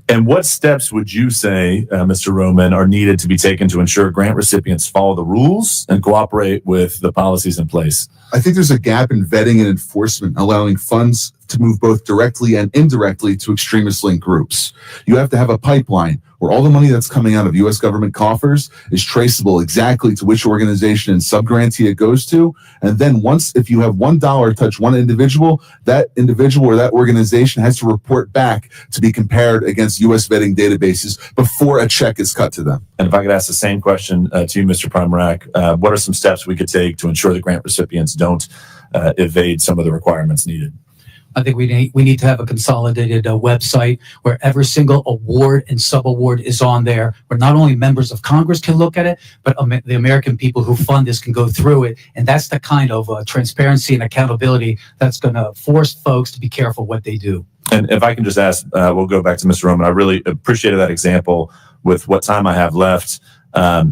And what steps would you say, Mr. Roman, are needed to be taken to ensure grant recipients follow the rules and cooperate with the policies in place? I think there's a gap in vetting and enforcement, allowing funds to move both directly and indirectly to extremist linked groups. You have to have a pipeline. where all the money that's coming out of U.S. government coffers is traceable exactly to which organization and subgrantee it goes to. And then if you have $1 touch one individual, that individual or that organization has to report back to be compared against U.S. vetting databases before a check is cut to them. And if I could ask the same question to you, Mr. Primerack, what are some steps we could take to ensure that grant recipients don't evade some of the requirements needed? I think we need to have a consolidated website where every single award and sub-award is on there, where not only members of Congress can look at it, but the American people who fund this can go through it. And that's the kind of transparency and accountability that's going to force folks to be careful what they do. And if I can just ask, we'll go back to Mr. Roman. I really appreciated that example. With what time I have left,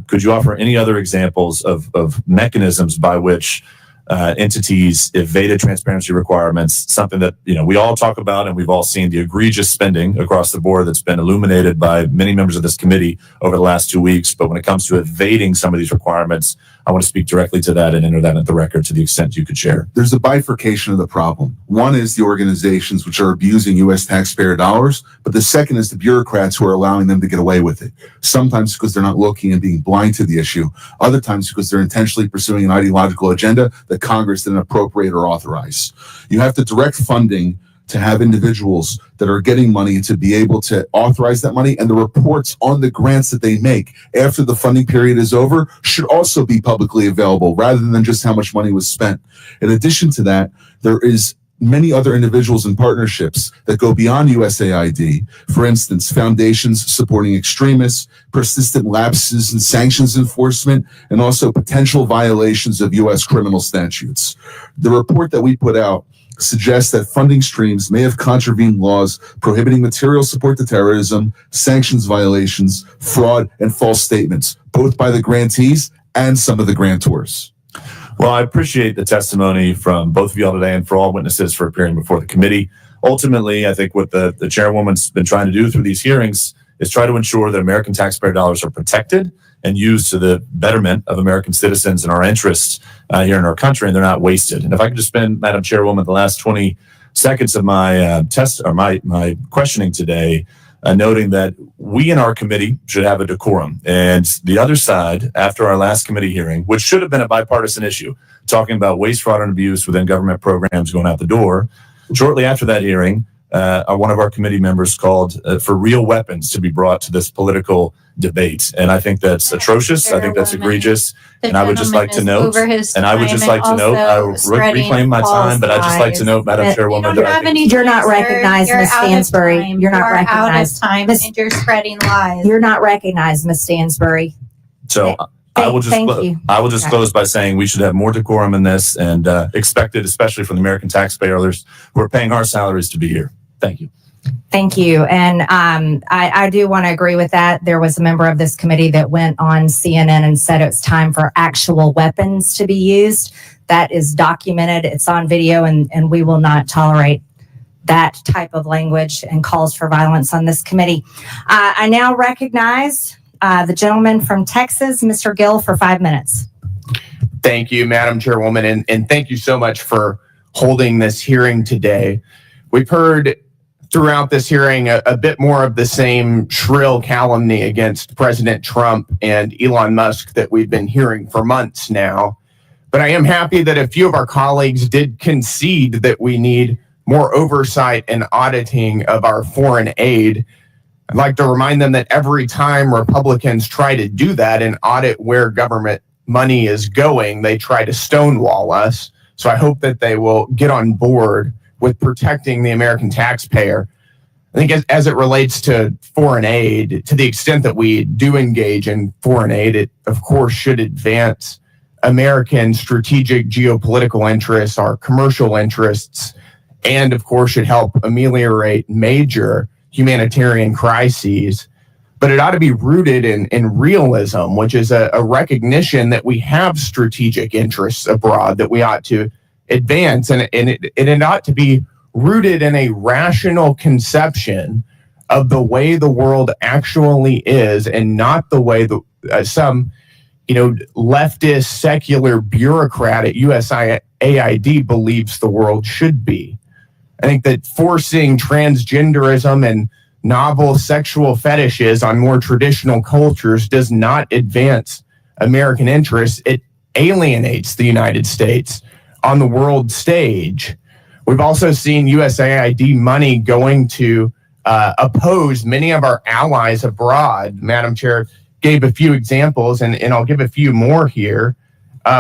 could you offer any other examples of mechanisms by which entities evaded transparency requirements, something that we all talk about, and we've all seen the egregious spending across the board that's been illuminated by many members of this committee over the last 2 weeks. But when it comes to evading some of these requirements, I want to speak directly to that and enter that into the record to the extent you could share. There's a bifurcation of the problem. One is the organizations which are abusing U.S. taxpayer dollars, but the second is the bureaucrats who are allowing them to get away with it. Sometimes because they're not looking and being blind to the issue. Other times because they're intentionally pursuing an ideological agenda that Congress didn't appropriate or authorize. You have to direct funding to have individuals that are getting money to be able to authorize that money, and the reports on the grants that they make after the funding period is over should also be publicly available rather than just how much money was spent. In addition to that, there is many other individuals and partnerships that go beyond USAID. For instance, foundations supporting extremists, persistent lapses in sanctions enforcement, and also potential violations of U.S. criminal statutes. The report that we put out suggests that funding streams may have contravened laws prohibiting material support to terrorism, sanctions violations, fraud, and false statements, both by the grantees and some of the grantors. Well, I appreciate the testimony from both of y'all today and for all witnesses for appearing before the committee. Ultimately, I think what the chairwoman's been trying to do through these hearings is try to ensure that American taxpayer dollars are protected and used to the betterment of American citizens and our interests here in our country, and they're not wasted. And if I could just spend, Madam Chairwoman, the last 20 seconds of my my questioning today, noting that we in our committee should have a decorum. And the other side, after our last committee hearing, which should have been a bipartisan issue, talking about waste, fraud, and abuse within government programs going out the door, shortly after that hearing, one of our committee members called for real weapons to be brought to this political debate. And I think that's atrocious. I think that's egregious. And I would just like to note, I will reclaim my time, but I'd just like to note, Madam Chairwoman, that you're not recognized, Ms. Stansbury. You're not recognized. Time and you're spreading lies. You're not recognized, Ms. Stansbury. So I will just close by saying we should have more decorum in this and expect it, especially from the American taxpayers who are paying our salaries to be here. Thank you. Thank you. And I do want to agree with that. There was a member of this committee that went on CNN and said it's time for actual weapons to be used. That is documented. It's on video, and we will not tolerate that type of language and calls for violence on this committee. I now recognize the gentleman from Texas, Mr. Gill, for 5 minutes. Thank you, Madam Chairwoman, and thank you so much for holding this hearing today. We've heard throughout this hearing a bit more of the same shrill calumny against President Trump and Elon Musk that we've been hearing for months now. But I am happy that a few of our colleagues did concede that we need more oversight and auditing of our foreign aid. I'd like to remind them that every time Republicans try to do that and audit where government money is going, they try to stonewall us. So I hope that they will get on board with protecting the American taxpayer. I think as it relates to foreign aid, to the extent that we do engage in foreign aid, it of course should advance American strategic geopolitical interests, our commercial interests, and of course should help ameliorate major humanitarian crises. But it ought to be rooted in realism, which is a recognition that we have strategic interests abroad that we ought to advance, and it ought to be rooted in a rational conception of the way the world actually is, and not the way some leftist secular bureaucrat at USAID believes the world should be. I think that forcing transgenderism and novel sexual fetishes on more traditional cultures does not advance American interests. It alienates the United States on the world stage. We've also seen USAID money going to oppose many of our allies abroad. Madam Chair gave a few examples, and I'll give a few more here.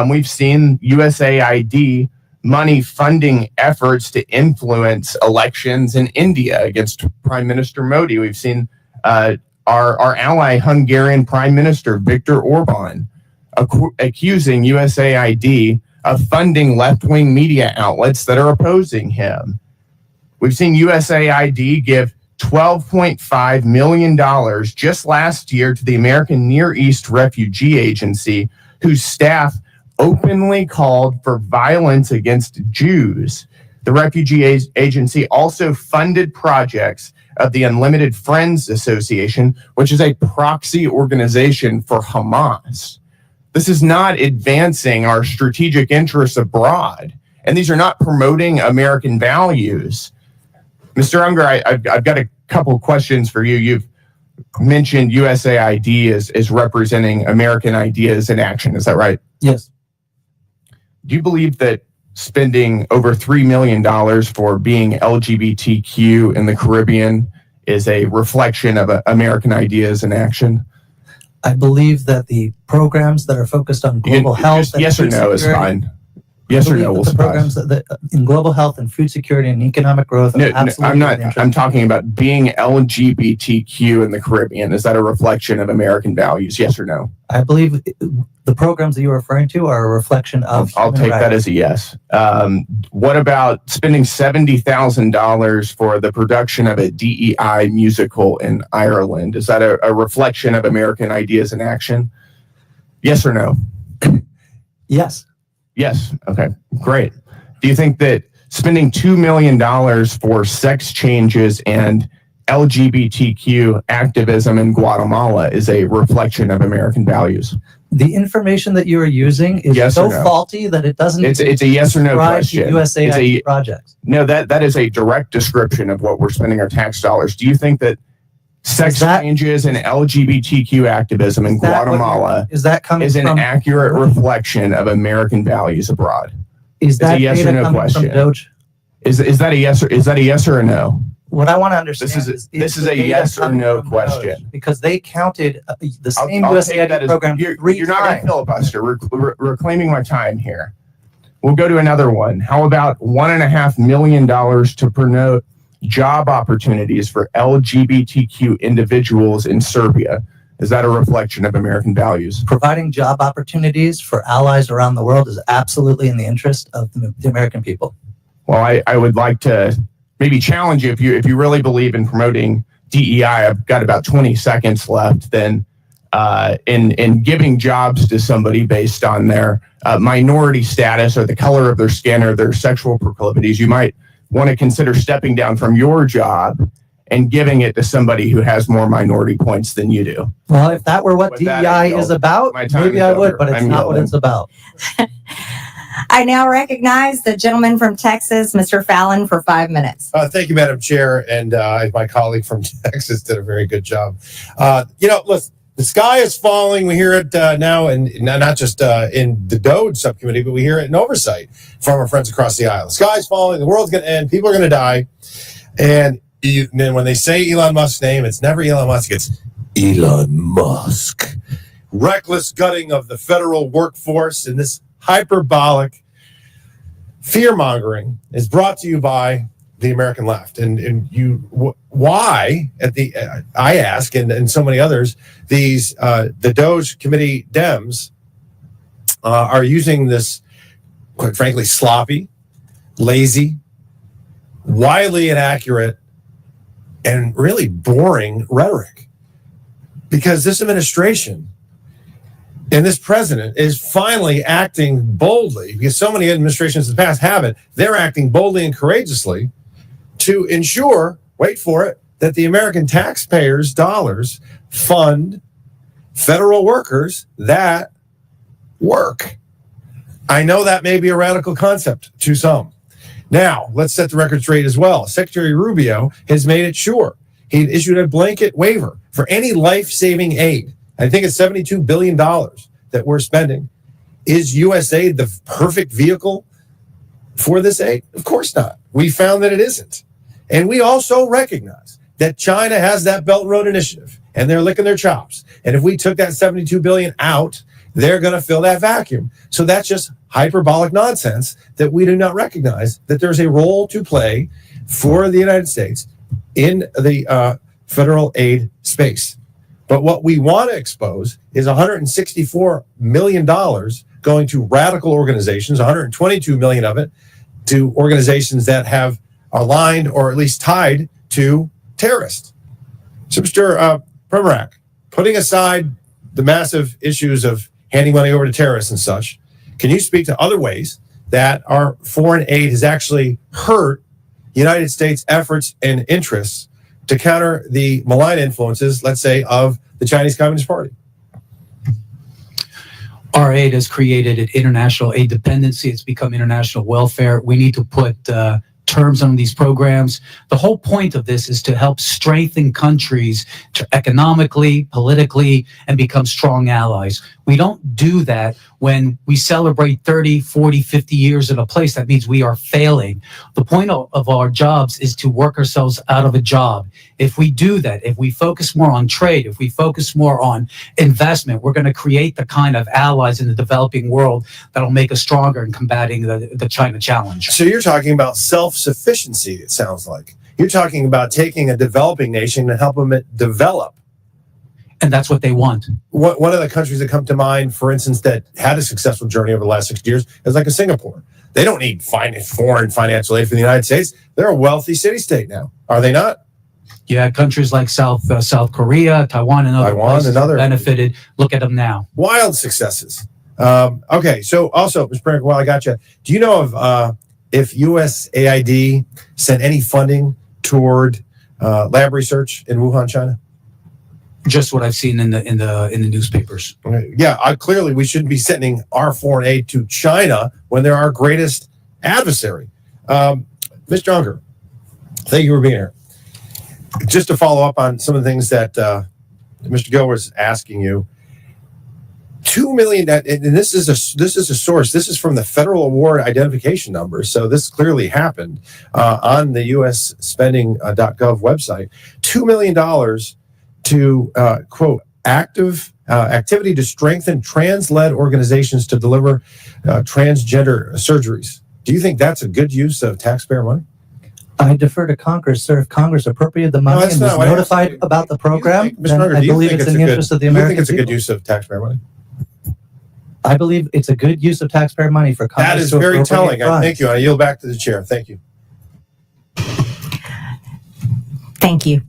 We've seen USAID money funding efforts to influence elections in India against Prime Minister Modi. We've seen our ally Hungarian Prime Minister Viktor Orban accusing USAID of funding left-wing media outlets that are opposing him. We've seen USAID give $12.5 million just last year to the American Near East Refugee Agency, whose staff openly called for violence against Jews. The refugee agency also funded projects of the Unlimited Friends Association, which is a proxy organization for Hamas. This is not advancing our strategic interests abroad, and these are not promoting American values. Mr. Unger, I've got a couple questions for you. You've mentioned USAID as representing American ideas in action. Is that right? Yes. Do you believe that spending over $3 million for being LGBTQ in the Caribbean is a reflection of American ideas in action? I believe that the programs that are focused on global health, yes or no is fine. Yes or no will the programs that in global health and food security and economic growth. No, I'm not. I'm talking about being LGBTQ in the Caribbean. Is that a reflection of American values? Yes or no? I believe the programs that you're referring to are a reflection of. I'll take that as a yes. What about spending $70,000 for the production of a DEI musical in Ireland? Is that a reflection of American ideas in action? Yes or no? Yes. Yes. Okay, great. Do you think that spending $2 million for sex changes and LGBTQ activism in Guatemala is a reflection of American values? The information that you are using is so faulty that it doesn't. It's a yes or no question. USAID projects. No, that is a direct description of what we're spending our tax dollars. Do you think that sex changes and LGBTQ activism in Guatemala is an accurate reflection of American values abroad? Is that a yes or no question? DOGE? Is that a yes or a no? What I want to understand this is a yes or no question, because they counted the same USAID program You're not going to filibuster. We're claiming my time here. We'll go to another one. How about $1.5 million to promote job opportunities for LGBTQ individuals in Serbia? Is that a reflection of American values? Providing job opportunities for allies around the world is absolutely in the interest of the American people. Well, I would like to maybe challenge you, if you really believe in promoting DEI. I've got about 20 seconds left. Then in giving jobs to somebody based on their minority status or the color of their skin or their sexual proclivities, you might want to consider stepping down from your job and giving it to somebody who has more minority points than you do. Well, if that were what DEI is about, maybe I would, but it's not what it's about. I now recognize the gentleman from Texas, Mr. Fallon, for 5 minutes. Thank you, Madam Chair. And my colleague from Texas did a very good job. Listen, the sky is falling. We hear it now, and not just in the DOGE subcommittee, but we hear it in oversight from our friends across the aisle. The sky's falling. The world's going to end. People are going to die. And then when they say Elon Musk's name, it's never Elon Musk. It's Elon Musk. Reckless gutting of the federal workforce and this hyperbolic fear-mongering is brought to you by the American left. Why I ask, and so many others, the DOGE committee Dems are using this, quite frankly, sloppy, lazy, wildly inaccurate, and really boring rhetoric. Because this administration and this president is finally acting boldly, because so many administrations in the past haven't. They're acting boldly and courageously to ensure, wait for it, that the American taxpayers' dollars fund federal workers that work. I know that may be a radical concept to some. Now, let's set the record straight as well. Secretary Rubio has made it sure he had issued a blanket waiver for any life-saving aid. I think it's $72 billion that we're spending. Is USAID the perfect vehicle for this aid? Of course not. We found that it isn't. And we also recognize that China has that Belt and Road Initiative, and they're licking their chops. And if we took that $72 billion out, they're going to fill that vacuum. So that's just hyperbolic nonsense that we do not recognize that there's a role to play for the United States in the federal aid space. But what we want to expose is $164 million going to radical organizations, $122 million of it to organizations that have aligned or at least tied to terrorists. So, Mr. Premarak, putting aside the massive issues of handing money over to terrorists and such, can you speak to other ways that our foreign aid has actually hurt United States efforts and interests to counter the malign influences, let's say, of the Chinese Communist Party? Our aid has created an international aid dependency. It's become international welfare. We need to put terms on these programs. The whole point of this is to help strengthen countries economically, politically, and become strong allies. We don't do that when we celebrate 30, 40, 50 years in a place. That means we are failing. The point of our jobs is to work ourselves out of a job. If we do that, if we focus more on trade, if we focus more on investment, we're going to create the kind of allies in the developing world that'll make us stronger in combating the China challenge. So you're talking about self-sufficiency, it sounds like. You're talking about taking a developing nation and helping it develop. And that's what they want. One of the countries that come to mind, for instance, that had a successful journey over the last 60 years is like a Singapore. They don't need foreign financial aid from the United States. They're a wealthy city-state now, are they not? Yeah, countries like South Korea, Taiwan, and other places benefited. Look at them now. Wild successes. Okay, so also, Mr. Premarak, while I got you, do you know of if USAID sent any funding toward lab research in Wuhan, China? Just what I've seen in the newspapers. Yeah, clearly we shouldn't be sending our foreign aid to China when they're our greatest adversary. Mr. Unger, thank you for being here. Just to follow up on some of the things that Mr. Gill was asking you, $2 million, and this is a source. This is from the Federal Award Identification Number. So this clearly happened on the USspending.gov website. $2 million to quote activity to strengthen trans-led organizations to deliver transgender surgeries. Do you think that's a good use of taxpayer money? I defer to Congress, sir. If Congress appropriated the money and was notified about the program, then I believe it's in the interest of the American people. Do you think it's a good use of taxpayer money? I believe it's a good use of taxpayer money for Congress. That is to very telling. funds. Thank you. I yield back to the chair. Thank you. Thank you.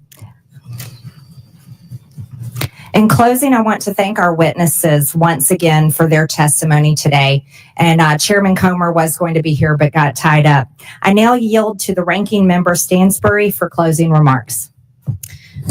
In closing, I want to thank our witnesses once again for their testimony today. And Chairman Comer was going to be here but got tied up. I now yield to the ranking member Stansbury for closing remarks.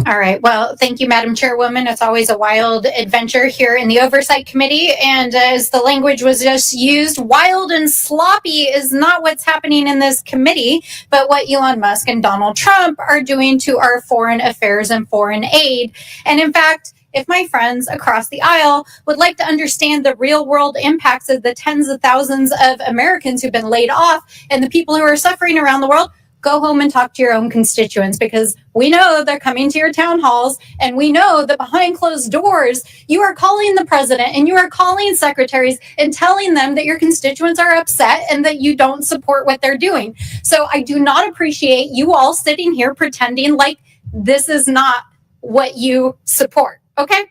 All right. Well, thank you, Madam Chairwoman. It's always a wild adventure here in the Oversight Committee. And as the language was just used, wild and sloppy is not what's happening in this committee, but what Elon Musk and Donald Trump are doing to our foreign affairs and foreign aid. And in fact, if my friends across the aisle would like to understand the real world impacts of the tens of thousands of Americans who've been laid off and the people who are suffering around the world, go home and talk to your own constituents, because we know they're coming to your town halls, and we know that behind closed doors, you are calling the president and you are calling secretaries and telling them that your constituents are upset and that you don't support what they're doing. So I do not appreciate you all sitting here pretending like this is not what you support. Okay?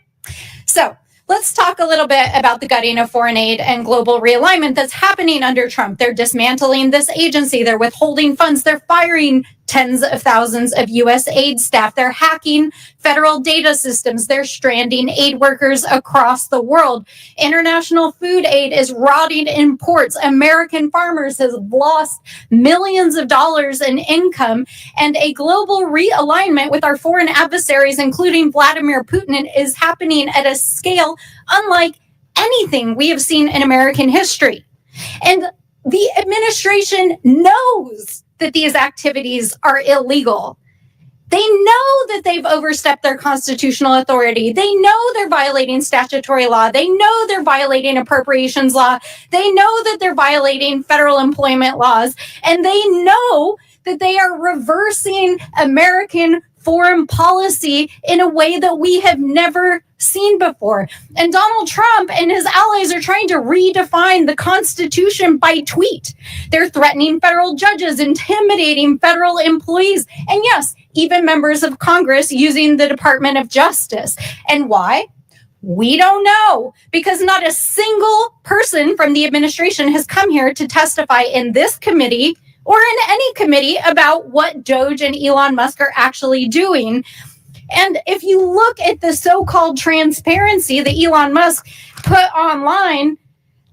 So let's talk a little bit about the gutting of foreign aid and global realignment that's happening under Trump. They're dismantling this agency. They're withholding funds. They're firing tens of thousands of U.S. aid staff. They're hacking federal data systems. They're stranding aid workers across the world. International food aid is rotting in ports. American farmers have lost millions of dollars in income. And a global realignment with our foreign adversaries, including Vladimir Putin, is happening at a scale unlike anything we have seen in American history. And the administration knows that these activities are illegal. They know that they've overstepped their constitutional authority. They know they're violating statutory law. They know they're violating appropriations law. They know that they're violating federal employment laws. And they know that they are reversing American foreign policy in a way that we have never seen before. And Donald Trump and his allies are trying to redefine the Constitution by tweet. They're threatening federal judges, intimidating federal employees, and yes, even members of Congress using the Department of Justice. And why? We don't know, because not a single person from the administration has come here to testify in this committee or in any committee about what DOGE and Elon Musk are actually doing. And if you look at the so-called transparency that Elon Musk put online,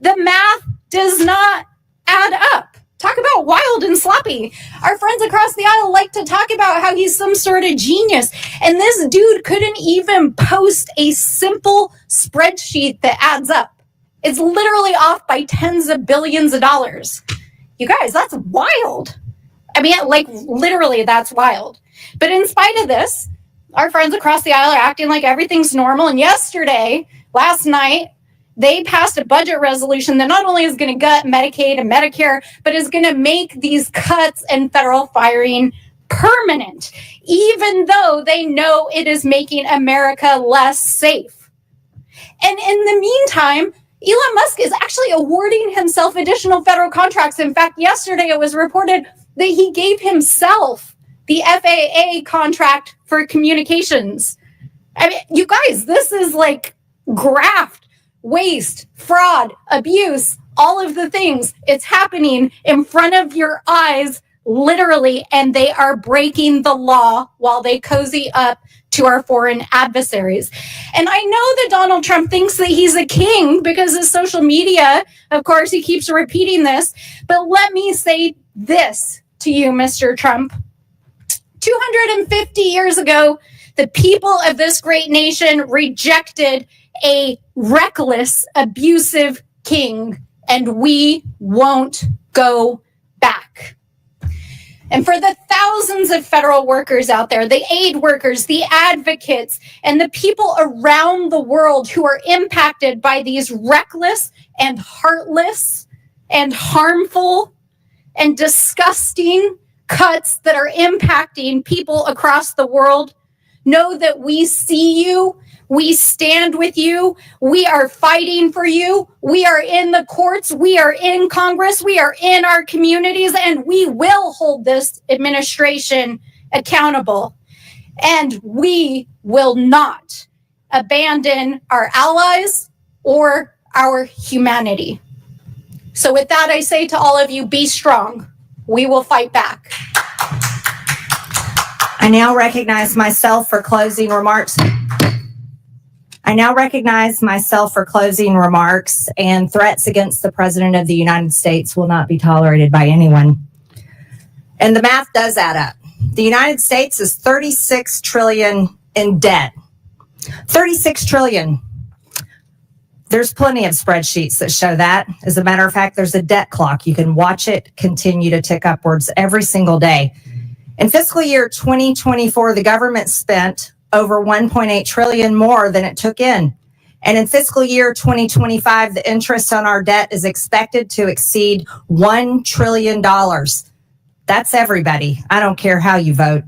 the math does not add up. Talk about wild and sloppy. Our friends across the aisle like to talk about how he's some sort of genius. And this dude couldn't even post a simple spreadsheet that adds up. It's literally off by tens of billions of dollars. You guys, that's wild. I mean, like, literally, that's wild. But in spite of this, our friends across the aisle are acting like everything's normal. And last night, they passed a budget resolution that not only is going to gut Medicaid and Medicare, but is going to make these cuts and federal firing permanent, even though they know it is making America less safe. And in the meantime, Elon Musk is actually awarding himself additional federal contracts. In fact, yesterday it was reported that he gave himself the FAA contract for communications. I mean, you guys, this is like graft, waste, fraud, abuse, all of the things. It's happening in front of your eyes, literally, and they are breaking the law while they cozy up to our foreign adversaries. And I know that Donald Trump thinks that he's a king because of social media. Of course, he keeps repeating this. But let me say this to you, Mr. Trump. 250 years ago, the people of this great nation rejected a reckless, abusive king, and we won't go back. And for the thousands of federal workers out there, the aid workers, the advocates, and the people around the world who are impacted by these reckless and heartless and harmful and disgusting cuts that are impacting people across the world, know that we see you. We stand with you. We are fighting for you. We are in the courts. We are in Congress. We are in our communities, and we will hold this administration accountable. And we will not abandon our allies or our humanity. So with that, I say to all of you, be strong. We will fight back. I now recognize myself for closing remarks. And threats against the President of the United States will not be tolerated by anyone. And the math does add up. The United States is 36 trillion in debt. 36 trillion. There's plenty of spreadsheets that show that. As a matter of fact, there's a debt clock. You can watch it continue to tick upwards every single day. In fiscal year 2024, the government spent over 1.8 trillion more than it took in. And in fiscal year 2025, the interest on our debt is expected to exceed $1 trillion. That's everybody. I don't care how you vote.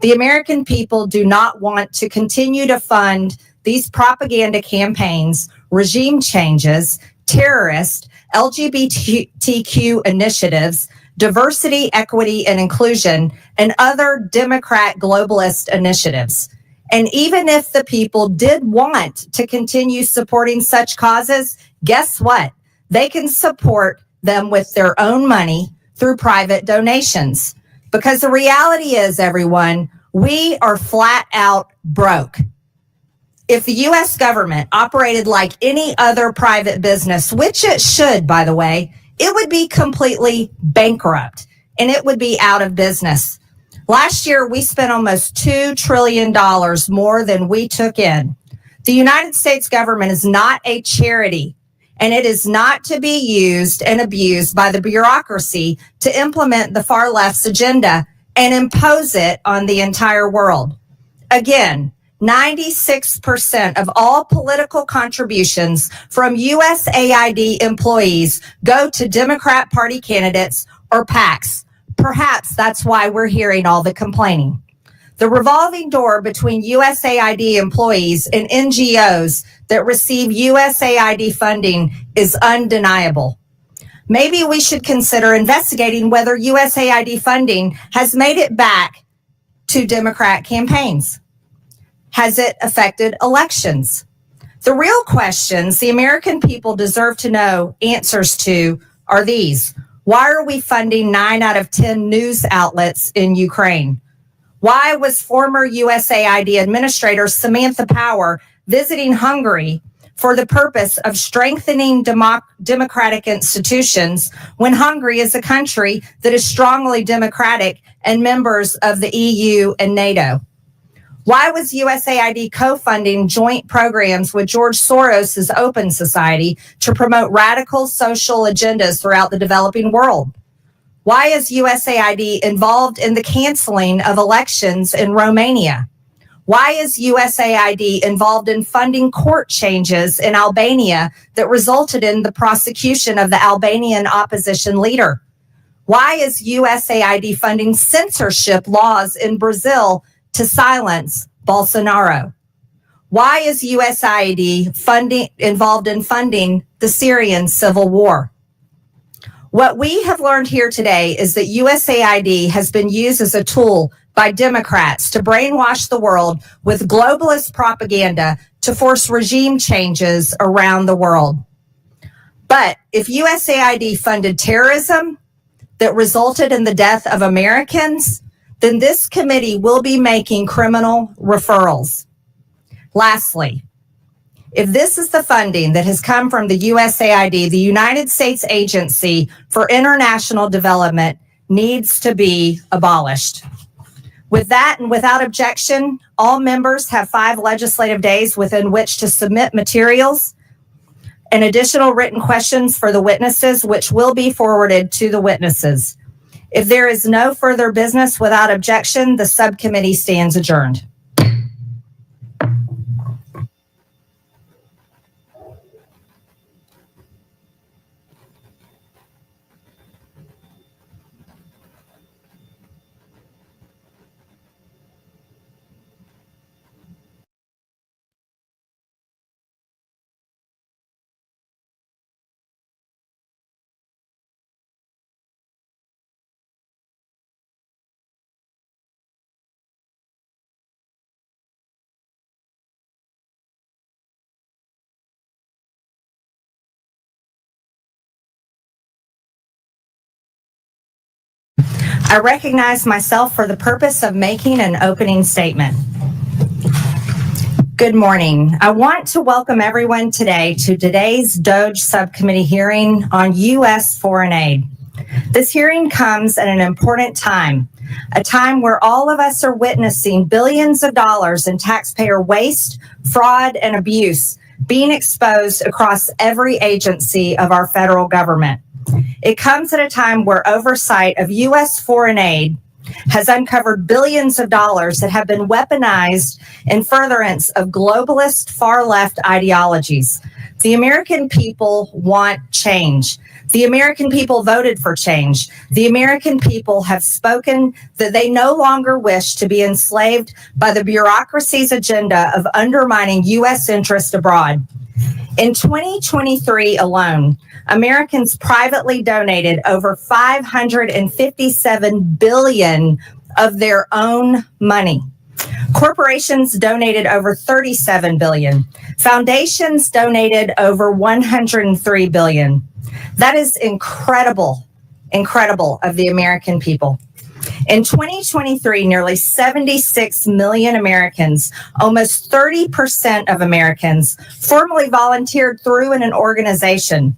The American people do not want to continue to fund these propaganda campaigns, regime changes, terrorist, LGBTQ initiatives, diversity, equity, and inclusion, and other Democrat globalist initiatives. And even if the people did want to continue supporting such causes, guess what? They can support them with their own money through private donations. Because the reality is, everyone, we are flat out broke. If the U.S. government operated like any other private business, which it should, by the way, it would be completely bankrupt and it would be out of business. Last year, we spent almost $2 trillion more than we took in. The United States government is not a charity, and it is not to be used and abused by the bureaucracy to implement the far left's agenda. and impose it on the entire world. Again, 96% of all political contributions from USAID employees go to Democrat Party candidates or PACs. Perhaps that's why we're hearing all the complaining. The revolving door between USAID employees and NGOs that receive USAID funding is undeniable. Maybe we should consider investigating whether USAID funding has made it back to Democrat campaigns. Has it affected elections? The real questions the American people deserve to know answers to are these. Why are we funding 9 out of 10 news outlets in Ukraine? Why was former USAID Administrator Samantha Power visiting Hungary for the purpose of strengthening democratic institutions when Hungary is a country that is strongly democratic and members of the EU and NATO? Why was USAID co-funding joint programs with George Soros' Open Society to promote radical social agendas throughout the developing world? Why is USAID involved in the canceling of elections in Romania? Why is USAID involved in funding court changes in Albania that resulted in the prosecution of the Albanian opposition leader? Why is USAID funding censorship laws in Brazil to silence Bolsonaro? Why is USAID involved in funding the Syrian civil war? What we have learned here today is that USAID has been used as a tool by Democrats to brainwash the world with globalist propaganda to force regime changes around the world. But if USAID funded terrorism that resulted in the death of Americans, then this committee will be making criminal referrals. Lastly, if this is the funding that has come from the USAID, the United States Agency for International Development needs to be abolished. With that and without objection, all members have 5 legislative days within which to submit materials and additional written questions for the witnesses, which will be forwarded to the witnesses. If there is no further business without objection, the subcommittee stands adjourned. I recognize myself for the purpose of making an opening statement. Good morning. I want to welcome everyone today to today's DOGE subcommittee hearing on U.S. foreign aid. This hearing comes at an important time, a time where all of us are witnessing billions of dollars in taxpayer waste, fraud, and abuse being exposed across every agency of our federal government. It comes at a time where oversight of U.S. foreign aid has uncovered billions of dollars that have been weaponized in furtherance of globalist far-left ideologies. The American people want change. The American people voted for change. The American people have spoken that they no longer wish to be enslaved by the bureaucracy's agenda of undermining U.S. interest abroad. In 2023 alone, Americans privately donated over $557 billion of their own money. Corporations donated over $37 billion. Foundations donated over $103 billion. That is incredible of the American people. In 2023, nearly 76 million Americans, almost 30% of Americans, formally volunteered through an organization.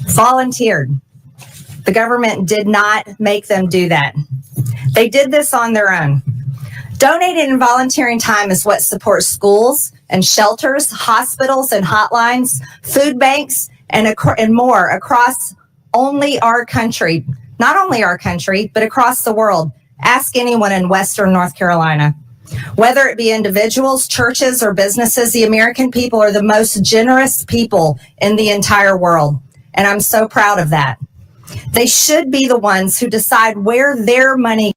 Volunteered. The government did not make them do that. They did this on their own. Donating and volunteering time is what supports schools and shelters, hospitals and hotlines, food banks, and more across only our country. Not only our country, but across the world Ask anyone in Western North Carolina. Whether it be individuals, churches, or businesses, the American people are the most generous people in the entire world. And I'm so proud of that. They should be the ones who decide where their money